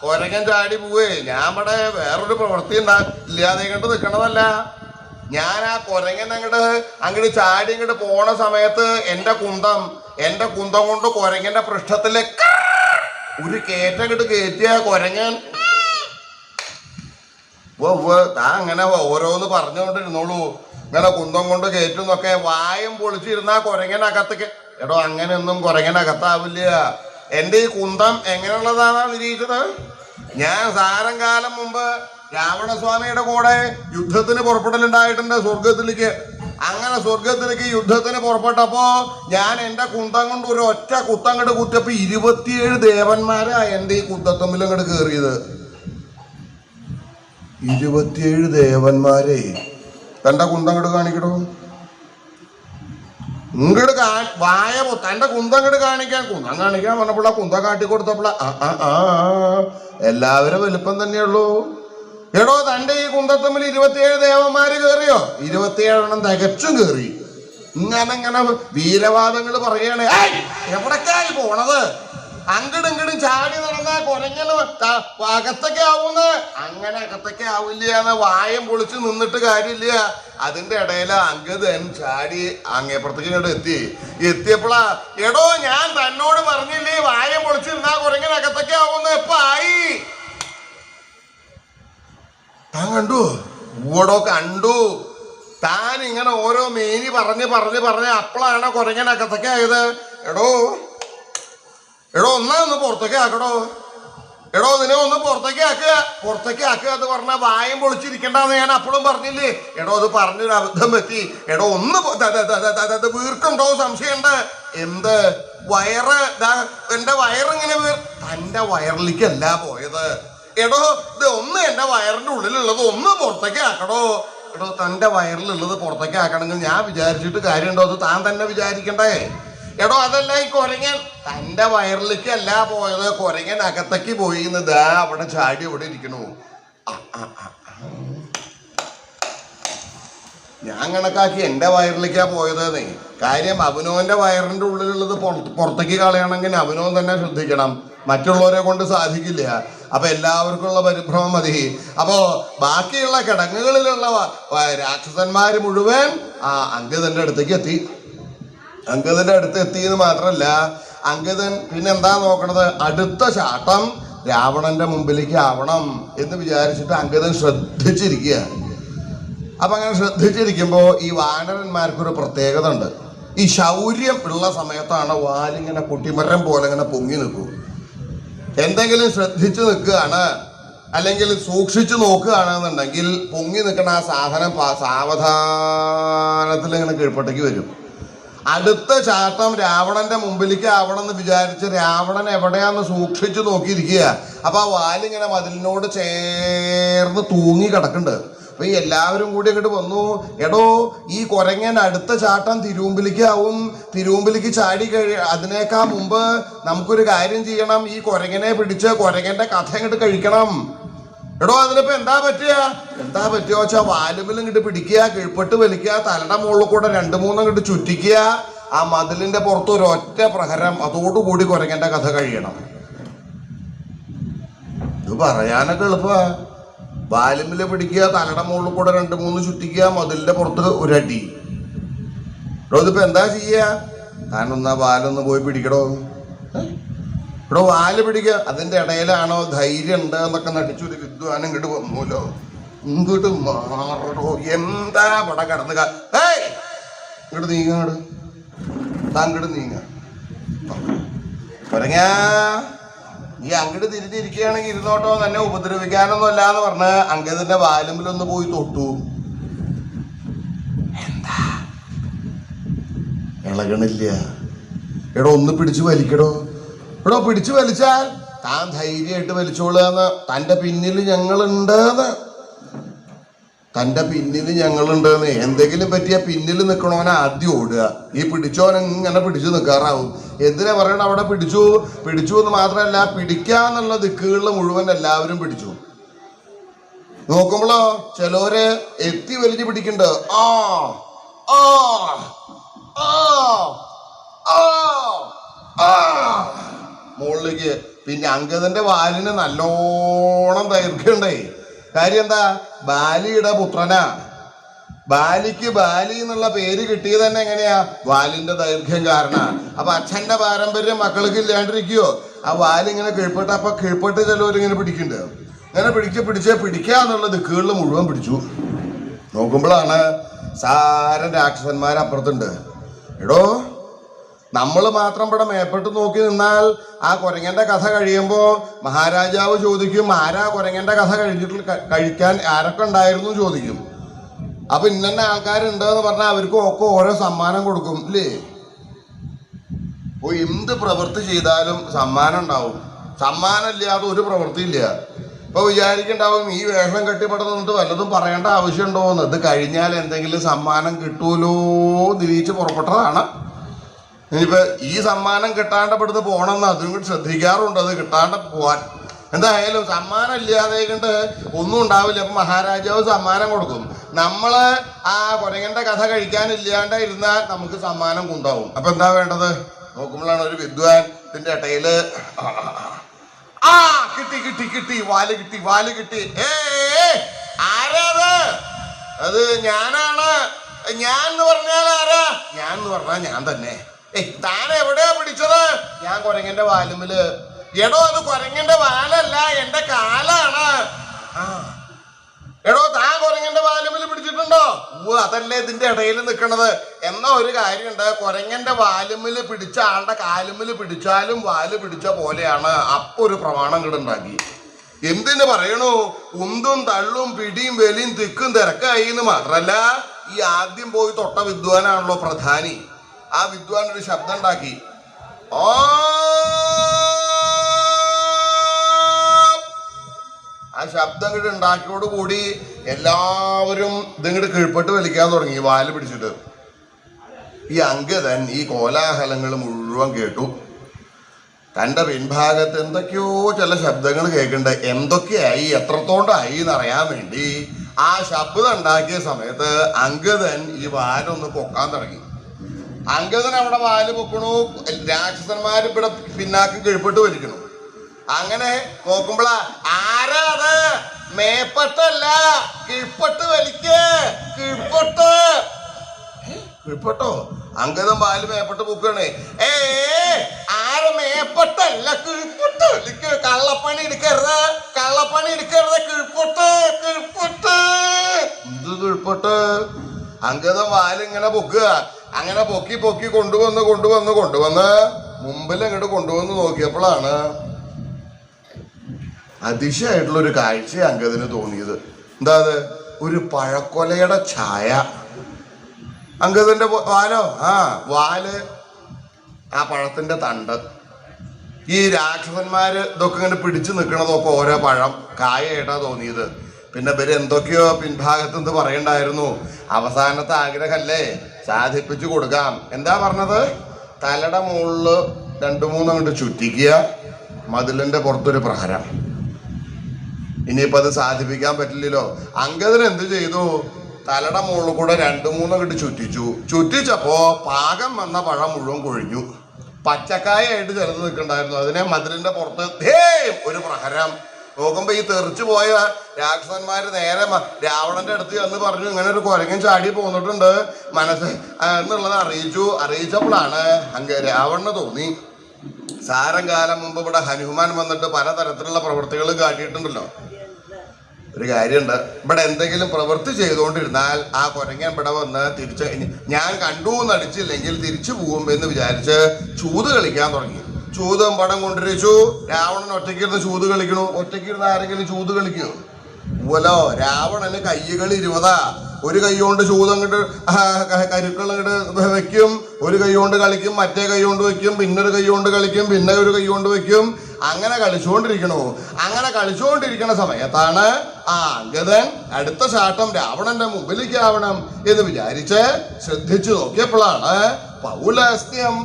കുരങ്ങൻ ചാടി പോവേ, ഞാൻ ഇവിടെ വേറൊരു പ്രവൃത്തി ഇല്ലാതെ കണ്ട് നിൽക്കണതല്ല. ഞാൻ ആ കുരങ്ങൻ അങ്ങോട്ട് ചാടി ഇങ്ങോട്ട് പോണ സമയത്ത് എന്റെ കുന്തം കൊണ്ട് കുരങ്ങന്റെ പൃഷ്ഠത്തിലെ ഒരു കേറ്റങ്ങോട്ട് കയറ്റിയ കുരങ്ങൻ താ അങ്ങനെ ഓരോന്ന് പറഞ്ഞുകൊണ്ടിരുന്നോളൂ. ഇങ്ങനെ കുന്തം കൊണ്ട് കയറ്റുന്നൊക്കെ വായും പൊളിച്ചിരുന്ന കുരങ്ങനകത്തേക്ക്. എടോ അങ്ങനെയൊന്നും കുരങ്ങനകത്താവില്ല. എന്റെ ഈ കുന്തം എങ്ങനെയുള്ളതാണ് നിരീക്ഷിച്ചത്, ഞാൻ സാരം കാലം മുമ്പ് രാവണസ്വാമിയുടെ കൂടെ യുദ്ധത്തിന് പുറപ്പെടലുണ്ടായിട്ടുണ്ട് സ്വർഗത്തിലേക്ക്. അങ്ങനെ സ്വർഗത്തിലേക്ക് യുദ്ധത്തിന് പുറപ്പെട്ടപ്പോ ഞാൻ എന്റെ കുന്തം കൊണ്ട് ഒരു ഒറ്റ കുത്തങ്ങോട്ട് കുത്തിയപ്പോ 27 ദേവന്മാരാ എന്റെ ഈ കുന്തത്തമ്മിൽ അങ്ങോട്ട് കയറിയത്. 27 ദേവന്മാരെ തന്റെ കുന്തങ്ങോട്ട് കാണിക്കടോ, ഇങ്ങോട്ട് വായ തന്റെ കുന്തം ഇങ്ങോട്ട് കാണിക്കാൻ പറഞ്ഞപ്പോഴാ കുന്തം കാട്ടിക്കൊടുത്തപ്പോഴാ എല്ലാവരും വലുപ്പം തന്നെയുള്ളൂ. എടോ തന്റെ ഈ കുന്തത്തമ്മിൽ 27 ദേവന്മാര് കയറിയോ, 27 തികച്ചും കയറി. ഇങ്ങനെ വീരവാദങ്ങൾ പറയണേ. എവിടേക്കായി പോണത്, അങ്ങടും ഇങ്ങടും ചാടി നടന്ന കൊരങ്ങനെ അകത്തൊക്കെ ആവൂന്ന്. അങ്ങനെ അകത്തൊക്കെ ആവില്ല, വായം പൊളിച്ച് നിന്നിട്ട് കാര്യമില്ല. അതിന്റെ ഇടയിൽ അങ്കദൻ ചാടി അങ്ങേപ്പുറത്തേക്ക് ഇങ്ങോട്ട് എത്തിയപ്പോളാ, എടോ ഞാൻ തന്നോട് പറഞ്ഞില്ലേ വായം പൊളിച്ചിരുന്നാ കൊരങ്ങനെ അകത്തൊക്കെ ആവൂന്ന്, ഇപ്പൊ ആയി. താൻ കണ്ടു? ഓടോ കണ്ടു. താൻ ഇങ്ങനെ ഓരോ മേനി പറഞ്ഞ് അപ്പോഴാണ് കൊരങ്ങനകത്തൊക്കെ ആയത്. എടോ ഒന്നാ ഒന്ന് പുറത്തേക്ക് ആക്കടോ. നിന്നെ ഒന്ന് പുറത്തേക്ക് ആക്കുക എന്ന് പറഞ്ഞാൽ വായം പൊളിച്ചിരിക്കണ്ടെന്ന് ഞാൻ അപ്പോഴും പറഞ്ഞില്ലേ. അത് പറഞ്ഞൊരു അബദ്ധം പറ്റി. ഒന്ന് വീർക്കുണ്ടോ സംശയമുണ്ട്. എന്ത് വയറ്? എന്റെ വയറിങ്ങനെ തന്റെ വയറിലേക്കല്ല പോയത്. ഇത് ഒന്ന് എന്റെ വയറിന്റെ ഉള്ളിലുള്ളത് ഒന്ന് പുറത്തേക്ക് ആക്കടോ. തന്റെ വയറിലുള്ളത് പുറത്തേക്ക് ആക്കണമെങ്കിൽ ഞാൻ വിചാരിച്ചിട്ട് കാര്യമുണ്ടോ? അത് താൻ തന്നെ വിചാരിക്കണ്ടേ. അതല്ല, ഈ കൊരങ്ങൻ തന്റെ വയറിലേക്ക് അല്ല പോയത്, കൊരങ്ങൻ അകത്തേക്ക് പോയി. ദാ അവിടെ ചാടി ഇവിടെ ഇരിക്കണു. ഞാൻ കണക്കാക്കി എന്റെ വയറിലേക്കാ പോയതെന്നേ. കാര്യം അവനോന്റെ വയറിന്റെ ഉള്ളിലുള്ളത് പുറത്തേക്ക് കളയണമെങ്കിൽ അവനോൻ തന്നെ ശ്രദ്ധിക്കണം, മറ്റുള്ളവരെ കൊണ്ട് സാധിക്കില്ല. അപ്പൊ എല്ലാവർക്കുള്ള പരിഭ്രമം മതി. അപ്പോ ബാക്കിയുള്ള കിടങ്ങുകളിലുള്ള രാക്ഷസന്മാര് മുഴുവൻ അങ്കദന്റെ അടുത്തേക്ക് എത്തി. അങ്കദന്റെ അടുത്ത് എത്തിയെന്ന് മാത്രല്ല, അങ്കദൻ പിന്നെന്താ നോക്കണത്, അടുത്ത ചാട്ടം രാവണന്റെ മുമ്പിലേക്ക് ആവണം എന്ന് വിചാരിച്ചിട്ട് അങ്കദൻ ശ്രദ്ധിച്ചിരിക്കുക. അപ്പൊ അങ്ങനെ ശ്രദ്ധിച്ചിരിക്കുമ്പോ ഈ വാനരന്മാർക്കൊരു പ്രത്യേകത ഉണ്ട്. ഈ ശൗര്യം ഉള്ള സമയത്താണ് വാലിങ്ങനെ കുട്ടിമരം പോലെ ഇങ്ങനെ പൊങ്ങി നിൽക്കും. എന്തെങ്കിലും ശ്രദ്ധിച്ചു നിൽക്കുകയാണ് അല്ലെങ്കിൽ സൂക്ഷിച്ചു നോക്കുകയാണെന്നുണ്ടെങ്കിൽ പൊങ്ങി നിൽക്കുന്ന ആ സാധനം സാവധാനത്തിൽ ഇങ്ങനെ കീഴ്പോട്ടേക്ക് വരും. അടുത്ത ചാട്ടം രാവണന്റെ മുമ്പിലേക്ക് ആവണമെന്ന് വിചാരിച്ച് രാവണൻ എവിടെയാന്ന് സൂക്ഷിച്ചു നോക്കിയിരിക്കുക. അപ്പൊ ആ വാലിങ്ങനെ മതിലിനോട് ചേർന്ന് തൂങ്ങി കിടക്കുന്നുണ്ട്. അപ്പൊ ഈ എല്ലാവരും കൂടി അങ്ങോട്ട് വന്നു. ഈ കൊരങ്ങൻ അടുത്ത ചാട്ടം തിരുവുമ്പിലേക്ക് ആവും. തിരുവുമ്പിലേക്ക് ചാടി അതിനേക്കാ മുമ്പ് നമുക്കൊരു കാര്യം ചെയ്യണം. ഈ കൊരങ്ങനെ പിടിച്ച് കൊരങ്ങന്റെ കഥ ഇങ്ങോട്ട് കഴിക്കണം. അതിനിപ്പോ എന്താ പറ്റുക വെച്ചാ വാലുമ്പിൽ ഇങ്ങോട്ട് പിടിക്കുക, കീഴ്പ്പെട്ട് വലിക്കുക, തലയുടെ മുകളിൽ കൂടെ 2-3 ഇങ്ങോട്ട് ചുറ്റിക്കുക. ആ മതിലിന്റെ പുറത്ത് ഒരൊറ്റ പ്രഹരം, അതോടുകൂടി കൊരങ്ങന്റെ കഥ കഴിയണം. ഇത് പറയാനൊക്കെ എളുപ്പ. വാലുമ്പില് പിടിക്കുക, തലയുടെ മുകളിൽ കൂടെ 2-3 ചുറ്റിക്കുക, മതിലിന്റെ പുറത്ത് ഒരടി. ഇതിപ്പോ എന്താ ചെയ്യാ? താനൊന്നാ വാലൊന്ന് പോയി പിടിക്കടോ. വാല് പിടിക്കുക. അതിന്റെ ഇടയിലാണോ ധൈര്യം ഉണ്ട് എന്നൊക്കെ നടിച്ചൊരു വിദ്വാനം ഇങ്ങോട്ട് വന്നൂലോ. ഇങ്ങോട്ട് മാറടോ, എന്താ ഇവിടെ കിടന്നുക? ഇങ്ങോട്ട് നീങ്ങാട്, താങ്കോട്ട് നീങ്ങ. കൊരങ്ങാ, ഈ അങ്ങോട്ട് തിരിഞ്ഞിരിക്കുകയാണെങ്കിൽ ഇരുന്നോട്ടോ, തന്നെ ഉപദ്രവിക്കാനൊന്നും അല്ല എന്ന് പറഞ്ഞ് അങ്കദന്റെ വാലുമ്പിലൊന്ന് പോയി തൊട്ടു. എന്താ ഇളകണില്ല. ഒന്ന് പിടിച്ചു വലിക്കടോ. പിടിച്ചു വലിച്ചാൽ താൻ ധൈര്യമായിട്ട് വലിച്ചോളുകയെന്ന്. തൻ്റെ പിന്നിൽ ഞങ്ങളുണ്ടെന്ന് എന്തെങ്കിലും പറ്റിയ പിന്നിൽ നിൽക്കണവനെ ആദ്യം ഓടുക. ഈ പിടിച്ചോനെ ഇങ്ങനെ പിടിച്ചു നിൽക്കാറാവും. എന്തിനാ പറയണ? അവിടെ പിടിച്ചു എന്ന് മാത്രമല്ല, പിടിക്കാന്നുള്ള ദിക്കുകളിൽ മുഴുവൻ എല്ലാവരും പിടിച്ചു. നോക്കുമ്പോഴോ ചിലവര് എത്തി വലിഞ്ഞ് പിടിക്കണ്ട്. മുകളിലേക്ക്. പിന്നെ അങ്കദന്റെ വാലിന് നല്ലോണം ദൈർഘ്യമുണ്ടേ. കാര്യം എന്താ? ബാലിയുടെ പുത്രനാ. ബാലിക്ക് ബാലി എന്നുള്ള പേര് കിട്ടിയത് തന്നെ എങ്ങനെയാ? വാലിന്റെ ദൈർഘ്യം കാരണമാണ്. അപ്പൊ അച്ഛന്റെ പാരമ്പര്യം മക്കൾക്ക് ഇല്ലാണ്ടിരിക്കുവോ? ആ വാലിങ്ങനെ കീഴ്പ്പെട്ട്, അപ്പൊ കീഴ്പ്പെട്ട് ചിലവരിങ്ങനെ പിടിക്കുന്നുണ്ട്. ഇങ്ങനെ പിടിക്കാന്നുള്ള ദിക്കുകളിൽ മുഴുവൻ പിടിച്ചു. നോക്കുമ്പോഴാണ് സാരം രാക്ഷസന്മാരപ്പുറത്തുണ്ട്. നമ്മൾ മാത്രം ഇവിടെ മേപ്പെട്ട് നോക്കി നിന്നാൽ ആ കുരങ്ങന്റെ കഥ കഴിയുമ്പോൾ മഹാരാജാവ് ചോദിക്കും, ആരാ കുരങ്ങന്റെ കഥ കഴിക്കാൻ ആരൊക്കെ ഉണ്ടായിരുന്നു ചോദിക്കും. അപ്പൊ ഇന്നെ ആൾക്കാരുണ്ട് എന്ന് പറഞ്ഞാൽ അവർക്ക് ഒക്കെ ഓരോ സമ്മാനം കൊടുക്കും ഇല്ലേ? എന്ത് പ്രവൃത്തി ചെയ്താലും സമ്മാനം ഉണ്ടാവും. സമ്മാനം ഇല്ലാതെ ഒരു പ്രവൃത്തി ഇല്ല. ഇപ്പൊ വിചാരിക്കണ്ടാവും ഈ വേഷം കെട്ടിപ്പെട്ട് നിന്നിട്ട് വല്ലതും പറയേണ്ട ആവശ്യമുണ്ടോന്ന്. ഇത് കഴിഞ്ഞാൽ എന്തെങ്കിലും സമ്മാനം കിട്ടൂലോ തിരിച്ച് പുറപ്പെട്ടതാണ്. ഇനിയിപ്പോ ഈ സമ്മാനം കിട്ടാണ്ട് ഇവിടുന്ന് പോകണമെന്ന് അതും കൂടി ശ്രദ്ധിക്കാറുണ്ട്. അത് കിട്ടാണ്ട് പോവാൻ എന്തായാലും സമ്മാനം ഇല്ലാതെ കൊണ്ട് ഒന്നും ഉണ്ടാവില്ല. അപ്പൊ മഹാരാജാവ് സമ്മാനം കൊടുക്കും. നമ്മള് ആ കുരങ്ങന്റെ കഥ കഴിക്കാനില്ലാണ്ട് ഇരുന്നാൽ നമുക്ക് സമ്മാനം ഉണ്ടാവും. അപ്പൊ എന്താ വേണ്ടത്? നോക്കുമ്പോഴാണ് ഒരു വിദ്വാൻ ഇതിന്റെ ഇടയില് കിട്ടി കിട്ടി കിട്ടി, വാല് കിട്ടി, വാല് കിട്ടി. ആരാത്? അത് ഞാനാണ്. ഞാൻ എന്ന് പറഞ്ഞാൽ ആരാ? ഞാൻ എന്ന് പറഞ്ഞാൽ ഞാൻ തന്നെ. താൻ എവിടെയാ പിടിച്ചത്? ഞാൻ കുരങ്ങന്റെ വാലുമില്. എടോ അത് കുരങ്ങന്റെ വാലല്ല, എന്റെ കാലാണ്. എടോ താൻ കുരങ്ങന്റെ വാലുമില് പിടിച്ചിട്ടുണ്ടോ? അതല്ലേ ഇതിന്റെ ഇടയിൽ നിൽക്കണത്. എന്നാ ഒരു കാര്യമുണ്ട്, കുരങ്ങന്റെ വാലുമില് പിടിച്ച ആളുടെ കാലുമില് പിടിച്ചാലും വാല് പിടിച്ച പോലെയാണ്. അപ്പൊ ഒരു പ്രമാണം കിടുണ്ടാക്കി. എന്തിനു പറയണു? ഉന്തും തള്ളും പിടിയും വലിയും തിക്കും തിരക്കായി എന്ന് മാത്രല്ല, ഈ ആദ്യം പോയി തൊട്ട വിദ്വാനാണല്ലോ പ്രധാനി. ആ വിദ്വാൻ ഒരു ശബ്ദം ഉണ്ടാക്കി. ആ ശബ്ദം ഇങ്ങോട്ട് ഉണ്ടാക്കിയോട് കൂടി എല്ലാവരും ഇതിങ്ങോട്ട് കീഴ്പ്പെട്ട് വലിക്കാൻ തുടങ്ങി, വാല് പിടിച്ചിട്ട്. ഈ അംഗദൻ ഈ കോലാഹലങ്ങൾ മുഴുവൻ കേട്ടു. തൻ്റെ പിൻഭാഗത്ത് എന്തൊക്കെയോ ചില ശബ്ദങ്ങൾ കേൾക്കുന്നുണ്ട്. എന്തൊക്കെയായി, എത്രത്തോണ്ടായി എന്നറിയാൻ വേണ്ടി ആ ശബ്ദം ഉണ്ടാക്കിയ സമയത്ത് അംഗദൻ ഈ വാലൊന്ന് പൊക്കാൻ തുടങ്ങി. അംഗദൻ അവിടെ വാല് പൊക്കണു, രാക്ഷസന്മാർ ഇവിടെ പിന്നാക്കം കീഴ്പ്പെട്ട് വലിക്കണു. അങ്ങനെ നോക്കുമ്പോളാ, ആരാ അത്? മേപ്പട്ടല്ല, കീഴ്പ്പെട്ട് വലിക്ക്, കീഴ്പ്പെട്ട്. കീഴ്പ്പെട്ടോ? അംഗദം വാല് മേപ്പെട്ട് പൊക്കാണ്. ആര്? മേപ്പട്ടല്ല, കീഴ്പ്പെട്ട് വലിക്ക്. കള്ളപ്പണി എടുക്കരുത്, കള്ളപ്പണി എടുക്കരുത്, കീഴ്പ്പെട്ട്, കീഴ്പ്പെട്ട്. ഇത് കീഴ്പ്പെട്ട്. അംഗദം വാലിങ്ങനെ പൊക്കുക. അങ്ങനെ പൊക്കി പൊക്കി കൊണ്ടുവന്ന് മുമ്പിൽ അങ്ങോട്ട് കൊണ്ടുവന്ന് നോക്കിയപ്പോഴാണ് അതിശയായിട്ടുള്ളൊരു കാഴ്ച അംഗദന് തോന്നിയത്. എന്താ അത്? ഒരു പഴക്കൊലയുടെ ഛായ. അംഗദന്റെ വാലോ? വാല് ആ പഴത്തിന്റെ തണ്ട്. ഈ രാക്ഷസന്മാര് ഇതൊക്കെ ഇങ്ങനെ പിടിച്ചു നിൽക്കണതൊക്കെ ഓരോ പഴം കായായിട്ടാ തോന്നിയത്. പിന്നെ ഇവര് എന്തൊക്കെയോ പിൻഭാഗത്ത് എന്ത് പറയണ്ടായിരുന്നു. അവസാനത്തെ ആഗ്രഹമല്ലേ, സാധിപ്പിച്ചു കൊടുക്കാം. എന്താ പറഞ്ഞത്? തലയുടെ മുകളില് 2-3 അങ്ങോട്ട് ചുറ്റിക്കുക, മതിലിന്റെ പുറത്തൊരു പ്രഹരം. ഇനിയിപ്പോൾ അത് സാധിപ്പിക്കാൻ പറ്റില്ലല്ലോ. അംഗദൻ എന്ത് ചെയ്തു? തലയുടെ മുകളിൽ കൂടെ 2-3 അങ്ങോട്ട് ചുറ്റിച്ചപ്പോ പാകം വന്ന പഴം മുഴുവൻ കൊഴിഞ്ഞു. പച്ചക്കായായിട്ട് ചിലത് നിൽക്കണ്ടായിരുന്നു. അതിനെ മതിലിന്റെ പുറത്ത് ഒരു പ്രഹരം. നോക്കുമ്പോ ഈ തെറിച്ചു പോയ രാക്ഷസന്മാര് നേരെ രാവണന്റെ അടുത്ത് എന്ന് പറഞ്ഞു, ഇങ്ങനെ ഒരു കുരങ്ങൻ ചാടി പോന്നിട്ടുണ്ട് മനസ്സ് എന്നുള്ളത് അറിയിച്ചപ്പോഴാണ് രാവണന് തോന്നി, സാരം കാലം മുമ്പ് ഇവിടെ ഹനുമാൻ വന്നിട്ട് പലതരത്തിലുള്ള പ്രവൃത്തികൾ കാട്ടിയിട്ടുണ്ടല്ലോ. ഒരു കാര്യമുണ്ട്, ഇവിടെ എന്തെങ്കിലും പ്രവൃത്തി ചെയ്തുകൊണ്ടിരുന്നാൽ ആ കുരങ്ങൻ ഇവിടെ വന്ന് ഞാൻ കണ്ടു നടിച്ചില്ലെങ്കിൽ തിരിച്ചു പോകും എന്ന് വിചാരിച്ച് ചൂത് കളിക്കാൻ തുടങ്ങി. ചൂതും പടം കൊണ്ടിരിച്ചു. രാവണൻ ഒറ്റയ്ക്കിരുന്ന് ചൂത് കളിക്കണു. ഒറ്റയ്ക്കിരുന്ന് ആരെങ്കിലും ചൂത് കളിക്കോ? പോലോ. രാവണന് കയ്യുകളി 20. ഒരു കൈ കൊണ്ട് ചൂതങ്ങോട്ട് കരുക്കൾ അങ്ങോട്ട് വെക്കും, ഒരു കൈ കൊണ്ട് കളിക്കും, മറ്റേ കൈ കൊണ്ട് വെക്കും, പിന്നൊരു കൈ കൊണ്ട് കളിക്കും, പിന്നെ ഒരു കൈ കൊണ്ട് വെക്കും. അങ്ങനെ കളിച്ചുകൊണ്ടിരിക്കണു. അങ്ങനെ കളിച്ചുകൊണ്ടിരിക്കുന്ന സമയത്താണ് അംഗദൻ അടുത്ത ചാട്ടം രാവണന്റെ മുമ്പിലേക്ക് ആവണം എന്ന് വിചാരിച്ച് ശ്രദ്ധിച്ചു നോക്കിയപ്പോഴാണ് പൗലസ്ത്യം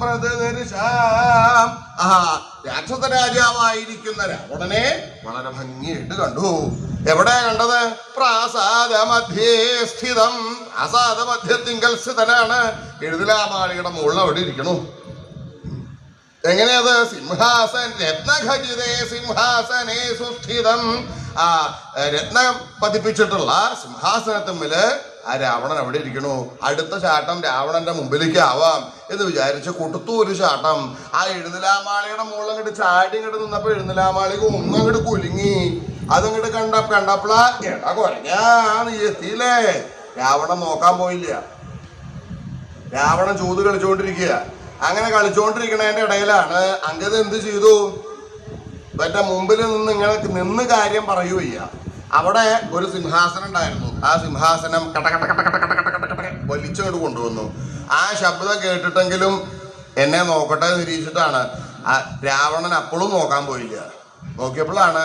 രാക്ഷസ രാജാവായിരിക്കുന്ന രാവണനെ വളരെ ഭംഗിയായിട്ട് കണ്ടു. എവിടെ കണ്ടത്? പ്രാസാദ മധ്യേ സ്ഥിതം. പ്രാസാദ മധ്യത്തിങ്കൽ സ്ഥിതനാണ്. എഴുതിലാമാളിയുടെ മുകളിൽ അവിടെ ഇരിക്കണു. എങ്ങനെയത്? സിംഹാസൻ രത്നഖചിതേ സിംഹാസനേ സുസ്ഥിതം. രത്നം പതിപ്പിച്ചിട്ടുള്ള സിംഹാസനത്തിന്മേല് ആ രാവണൻ അവിടെ ഇരിക്കണു. അടുത്ത ചാട്ടം രാവണന്റെ മുമ്പിലേക്ക് ആവാം എന്ന് വിചാരിച്ച് കൊടുത്തു ഒരു ചാട്ടം. ആ എഴുന്നലാമാളിയുടെ മുകളിൽ അങ്ങോട്ട് ചാടി ഇങ്ങോട്ട് നിന്നപ്പോ എഴുന്നലാമാളിക ഒന്നങ്ങോട്ട് കുലുങ്ങി. അതങ്ങോട്ട് കണ്ടപ്പോഴാ എടാ കുരങ്ങാ നീ എത്തിയില്ലേ. രാവണൻ നോക്കാൻ പോയില്ല. രാവണൻ ചൂത് കളിച്ചുകൊണ്ടിരിക്കുക. അങ്ങനെ കളിച്ചുകൊണ്ടിരിക്കണതിന്റെ ഇടയിലാണ് അംഗദൻ എന്ത് ചെയ്തു? മറ്റേ മുമ്പിൽ നിന്ന് ഇങ്ങനെ നിന്ന് കാര്യം പറയുകയ്യ. അവിടെ ഒരു സിംഹാസനം ഉണ്ടായിരുന്നു. ആ സിംഹാസനം വലിച്ചോട് കൊണ്ടുവന്നു. ആ ശബ്ദം കേട്ടിട്ടെങ്കിലും എന്നെ നോക്കട്ടെ നിരീക്ഷിച്ചിട്ടാണ്. രാവണൻ അപ്പോഴും നോക്കാൻ പോയില്ല. നോക്കിയപ്പോഴാണ്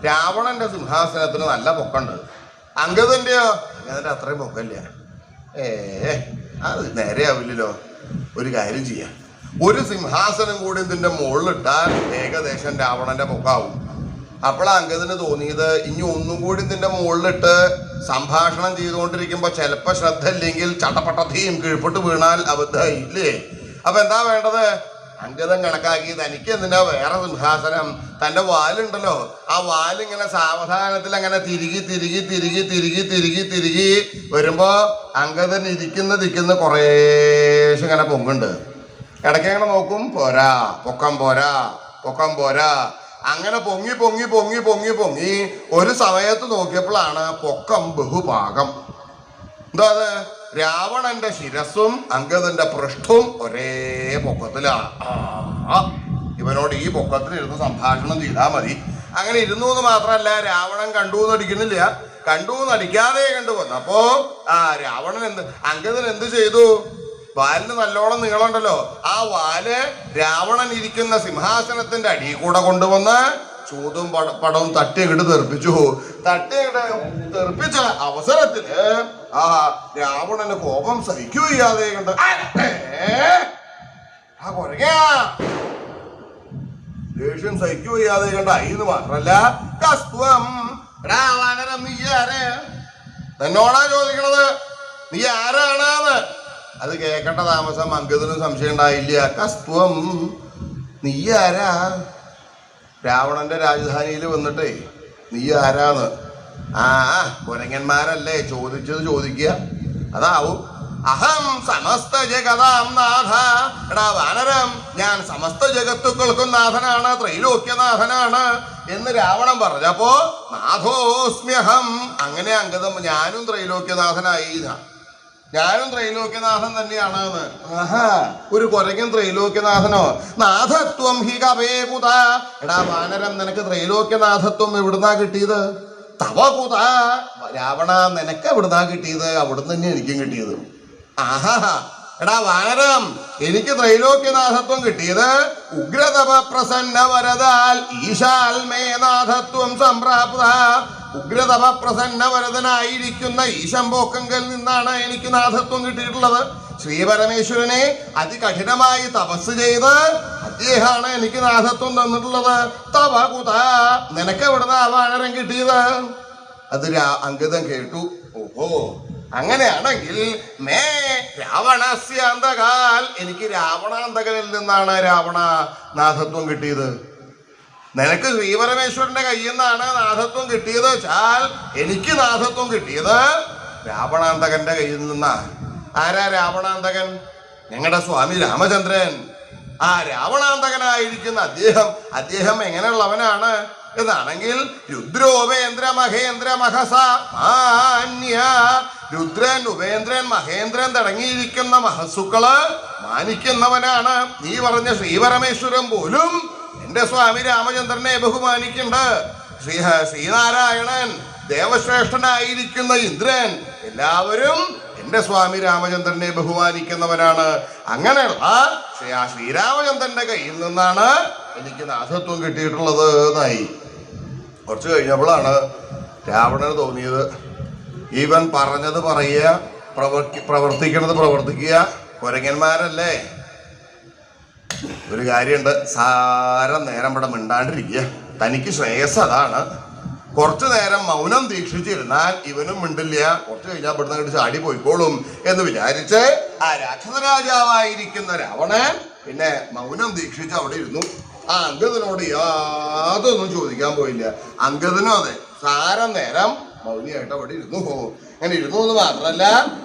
രാവണന്റെ സിംഹാസനത്തിന് നല്ല പൊക്കമുണ്ട്. അംഗദന്റെയോ? അംഗദന്റെ അത്രയും പൊക്കമില്ല. അത് നേരെയാവില്ലല്ലോ. ഒരു കാര്യം ചെയ്യാം, ഒരു സിംഹാസനം കൂടി ഇതിന്റെ മുകളിലിട്ടാൽ ഏകദേശം രാവണന്റെ പൊക്കാവും. അപ്പോഴാണ് അംഗദന് തോന്നിയത്, ഇനി ഒന്നും കൂടി ഇതിന്റെ മുകളിലിട്ട് സംഭാഷണം ചെയ്തുകൊണ്ടിരിക്കുമ്പോ ചിലപ്പോ ശ്രദ്ധ ഇല്ലെങ്കിൽ ചട്ടപ്പട്ടധിയും കീഴ്പ്പെട്ട് വീണാൽ അബദ്ധമായി ഇല്ലേ. അപ്പൊ എന്താ വേണ്ടത്? അങ്കദൻ കണക്കാക്കി തനിക്ക് എന്തിനാ വേറെ സിംഹാസനം, തന്റെ വാലുണ്ടല്ലോ ആ വാലിങ്ങനെ സാവധാനത്തിൽ അങ്ങനെ തിരികി വരുമ്പോ അങ്കദൻ ഇരിക്കുന്ന കുറേശ്ശെ ഇങ്ങനെ പൊങ്ങുണ്ട്. ഇടയ്ക്ക് അങ്ങനെ നോക്കും, പോരാ, പൊക്കം പോരാ. അങ്ങനെ പൊങ്ങി ഒരു സമയത്ത് നോക്കിയപ്പോഴാണ് പൊക്കം ബഹുഭാഗം. എന്താ അത്? രാവണന്റെ ശിരസ്സും അങ്കദന്റെ പൃഷ്ഠവും ഒരേ പൊക്കത്തിലാണ്. ഇവനോട് ഈ പൊക്കത്തിലിരുന്ന് സംഭാഷണം ചെയ്താൽ മതി. അങ്ങനെ ഇരുന്നു എന്ന് മാത്രമല്ല, രാവണൻ കണ്ടു നടിക്കാതെ കണ്ടുവന്നപ്പോ രാവണൻ അങ്കദൻ എന്ത് ചെയ്തു? വാലിന് നല്ലോണം നീളമുണ്ടല്ലോ, ആ വാല് രാവണൻ ഇരിക്കുന്ന സിംഹാസനത്തിന്റെ അടിയിൽ കൂടെ കൊണ്ടുവന്ന് ചൂതും പടവും തട്ടിയങ്ങട്ട് തെറിപ്പിച്ച അവസരത്തില് രാവണന് കോപം സഹിക്കുകയാതെ കണ്ട് ദേഷ്യം സഹിക്കുകയാതെ കണ്ട അയിന്ന് മാത്രല്ല, കസ്ത്വം രാവണനം നീ ആര്? എന്നോടാ ചോദിക്കണത്, നീ ആരാണെന്ന്. അത് കേൾക്കേണ്ട താമസം അങ്കദനും സംശയം ഉണ്ടായില്ല. കസ്ത്വം, നീ ആരാ? രാവണന്റെ രാജധാനിയിൽ വന്നിട്ടേ നീ ആരാന്ന്? കുരങ്ങന്മാരല്ലേ ചോദിക്കുക, അതാവും. അഹം സമസ്ത ജഗതാം നാഥ. എടാ വാനരം, ഞാൻ സമസ്ത ജഗത്തുക്കൾക്കും നാഥനാണ്, ത്രൈലോക്യനാഥനാണ് എന്ന് രാവണൻ പറഞ്ഞപ്പോ നാഥോസ്മ്യഹം. അങ്ങനെ അങ്കദം ഞാനും ത്രൈലോക്യനാഥനായി, ഞാനും ത്രൈലോക്യനാഥൻ തന്നെയാണ് എന്ന്. ഒരു കുരങ്ങൻ ത്രൈലോക്യനാഥനോ? നാഥത്വം ഹി കവേ കുത. എടാ വാനരം, നിനക്ക് ത്രൈലോക്യനാഥത്വം എവിടുന്നാ കിട്ടിയത്? തവ കുത. രാവണ, നിനക്ക് എവിടുന്നാ കിട്ടിയത്? അവിടുന്ന് തന്നെ എനിക്കും കിട്ടിയത്. എടാ വാനരം, എനിക്ക് ത്രൈലോക്യനാഥത്വം കിട്ടിയത് ഉഗ്രതപ പ്രസന്ന വരദാൽ ഈശാൽ മേ നാഥത്വം സംപ്രാപ്ത. ഉഗ്രതപ പ്രസന്ന വരദനായിരിക്കുന്ന ഈശംപോക്കങ്കൽ നിന്നാണ് എനിക്ക് നാഥത്വം കിട്ടിയിട്ടുള്ളത്. ശ്രീപരമേശ്വരനെ അതികഠിനമായി തപസ് ചെയ്ത് അദ്ദേഹമാണ് എനിക്ക് നാഥത്വം തന്നിട്ടുള്ളത്. തവ കുത, നിനക്ക് എവിടുന്ന വാനരം കിട്ടിയത്? അത് അങ്കദൻ കേട്ടു. ഓഹോ, അങ്ങനെയാണെങ്കിൽ മേ രാവണസ്യാന്തകാൽ, എനിക്ക് രാവണാന്തകനിൽ നിന്നാണ് രാവണ നാഥത്വം കിട്ടിയത്. നിനക്ക് ശ്രീപരമേശ്വരന്റെ കയ്യിൽ നിന്നാണ് നാഥത്വം കിട്ടിയത് വെച്ചാൽ എനിക്ക് നാഥത്വം കിട്ടിയത് രാവണാന്തകന്റെ കയ്യിൽ നിന്നാ. ആരാ രാവണാന്തകൻ? ഞങ്ങളുടെ സ്വാമി രാമചന്ദ്രൻ. ആ രാവണാന്തകനായിരിക്കുന്ന അദ്ദേഹം എങ്ങനെയുള്ളവനാണ് എന്നാണെങ്കിൽ രുദ്രോപേന്ദ്ര മഹേന്ദ്ര മഹസ മാന്യ. രുദ്രൻ, ഉപേന്ദ്രൻ, മഹേന്ദ്രൻ തുടങ്ങിയിരിക്കുന്ന മഹസുക്കള് മാനിക്കുന്നവനാണ്. നീ പറഞ്ഞ ശ്രീപരമേശ്വരൻ പോലും എന്റെ സ്വാമി രാമചന്ദ്രനെ ബഹുമാനിക്കുന്നുണ്ട്. ശ്രീനാരായണൻ, ദേവശ്രേഷ്ഠനായിരിക്കുന്ന ഇന്ദ്രൻ, എല്ലാവരും എന്റെ സ്വാമി രാമചന്ദ്രനെ ബഹുമാനിക്കുന്നവനാണ്. അങ്ങനെയുള്ള ശ്രീരാമചന്ദ്രന്റെ കയ്യിൽ നിന്നാണ് എനിക്ക് നാഥത്വം കിട്ടിയിട്ടുള്ളത് എന്നായി. കുറച്ച് കഴിഞ്ഞപ്പോഴാണ് രാവണന് തോന്നിയത്, ഇവൻ പറഞ്ഞത് പറയുക, പ്രവർത്തിക്കണത് പ്രവർത്തിക്കുക, കുരങ്ങന്മാരല്ലേ. ഒരു കാര്യമുണ്ട്, സാരം നേരം ഇവിടെ മിണ്ടാണ്ടിരിക്കുക, തനിക്ക് ശ്രേയസ് അതാണ്. കുറച്ചു നേരം മൗനം ദീക്ഷിച്ചിരുന്നാൽ ഇവനും മിണ്ടില്ല, കുറച്ച് കഴിഞ്ഞാൽ ഇവിടുന്ന് അങ്ങോട്ട് ചാടി പോയിക്കോളും എന്ന് വിചാരിച്ച് ആ രാക്ഷസ രാജാവായിരിക്കുന്ന രാവണൻ പിന്നെ മൗനം ദീക്ഷിച്ച് അവിടെ ഇരുന്നു. ആ അങ്കദനോട് യാതൊന്നും ചോദിക്കാൻ പോയില്ല. അങ്കദനും അതെ, സാരം നേരം മൗനിയായിട്ട് അവിടെ ഇരുന്നു. അങ്ങനെ ഇരുന്നു എന്ന് മാത്രമല്ല,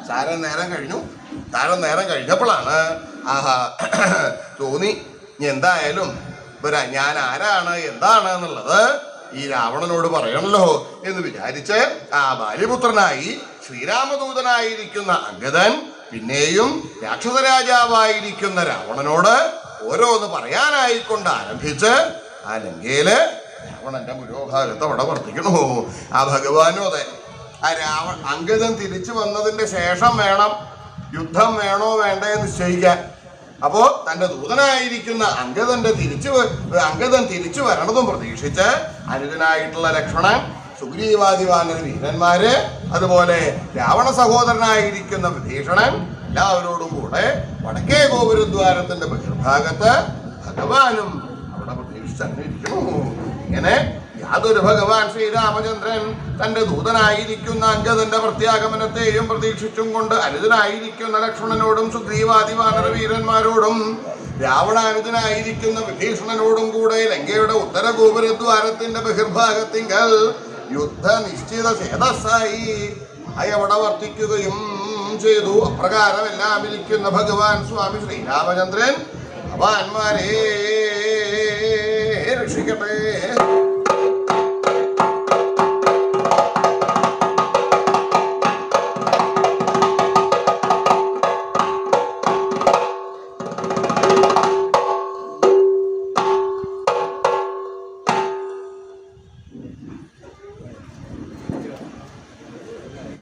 സാരം നേരം കഴിഞ്ഞപ്പോഴാണ് തോന്നി, ഇനി എന്തായാലും ഞാൻ ആരാണ് എന്താണ് എന്നുള്ളത് ഈ രാവണനോട് പറയണല്ലോ എന്ന് വിചാരിച്ച് ആ ബാല്യപുത്രനായി ശ്രീരാമദൂതനായിരിക്കുന്ന അങ്കദൻ പിന്നെയും രാക്ഷസ രാജാവായിരിക്കുന്ന രാവണനോട് ഓരോന്ന് പറയാനായിക്കൊണ്ട് ആരംഭിച്ച് ആ ലങ്കയില് രാവണന്റെ പുരോഭാഗത്ത് അവിടെ വർത്തിക്കണു. ആ ഭഗവാനും അതെ, ആ അങ്കദൻ തിരിച്ചു വന്നതിന്റെ ശേഷം വേണം യുദ്ധം വേണോ വേണ്ടേ നിശ്ചയിക്കാൻ. അപ്പോ തന്റെ ദൂതനായിരിക്കുന്ന അങ്കദൻ തിരിച്ചു വരണതും പ്രതീക്ഷിച്ച് അനുജനായിട്ടുള്ള ലക്ഷ്മണൻ, സുഗ്രീവാദി വാനര വീരന്മാര്, അതുപോലെ രാവണ സഹോദരനായിരിക്കുന്ന വിഭീഷണൻ എല്ലാവരോടും കൂടെ വടക്കേ ഗോപുരദ്വാരത്തിന്റെ ബഹിർഭാഗത്ത് ഭഗവാനും അവിടെ പ്രതീക്ഷിച്ച് അങ്ങനെ ഇരിക്കുന്നു. ഇങ്ങനെ യാതൊരു ഭഗവാൻ ശ്രീരാമചന്ദ്രൻ തന്റെ ദൂതനായിരിക്കുന്ന അങ്കദന്റെ പ്രത്യാഗമനത്തെയും പ്രതീക്ഷിച്ചും കൊണ്ട് അനുജനായിരിക്കുന്ന ലക്ഷ്മണനോടും സുഗ്രീവാദി വാനര വീരന്മാരോടും രാവണാനുജനായിരിക്കുന്ന വിഭീഷണനോടും കൂടെ ലങ്കയുടെ ഉത്തര ഗോപുരദ്വാരത്തിന്റെ ബഹിർഭാഗത്തിങ്കൽ യുദ്ധ നിശ്ചിത ചേതസ്സായി അയവിടെ വർത്തിക്കുകയും ചെയ്തു. അപ്രകാരം എല്ലാം ഇരിക്കുന്ന ഭഗവാൻ സ്വാമി ശ്രീരാമചന്ദ്രൻ ഭഗവാന്മാരെ രക്ഷിക്കട്ടെ.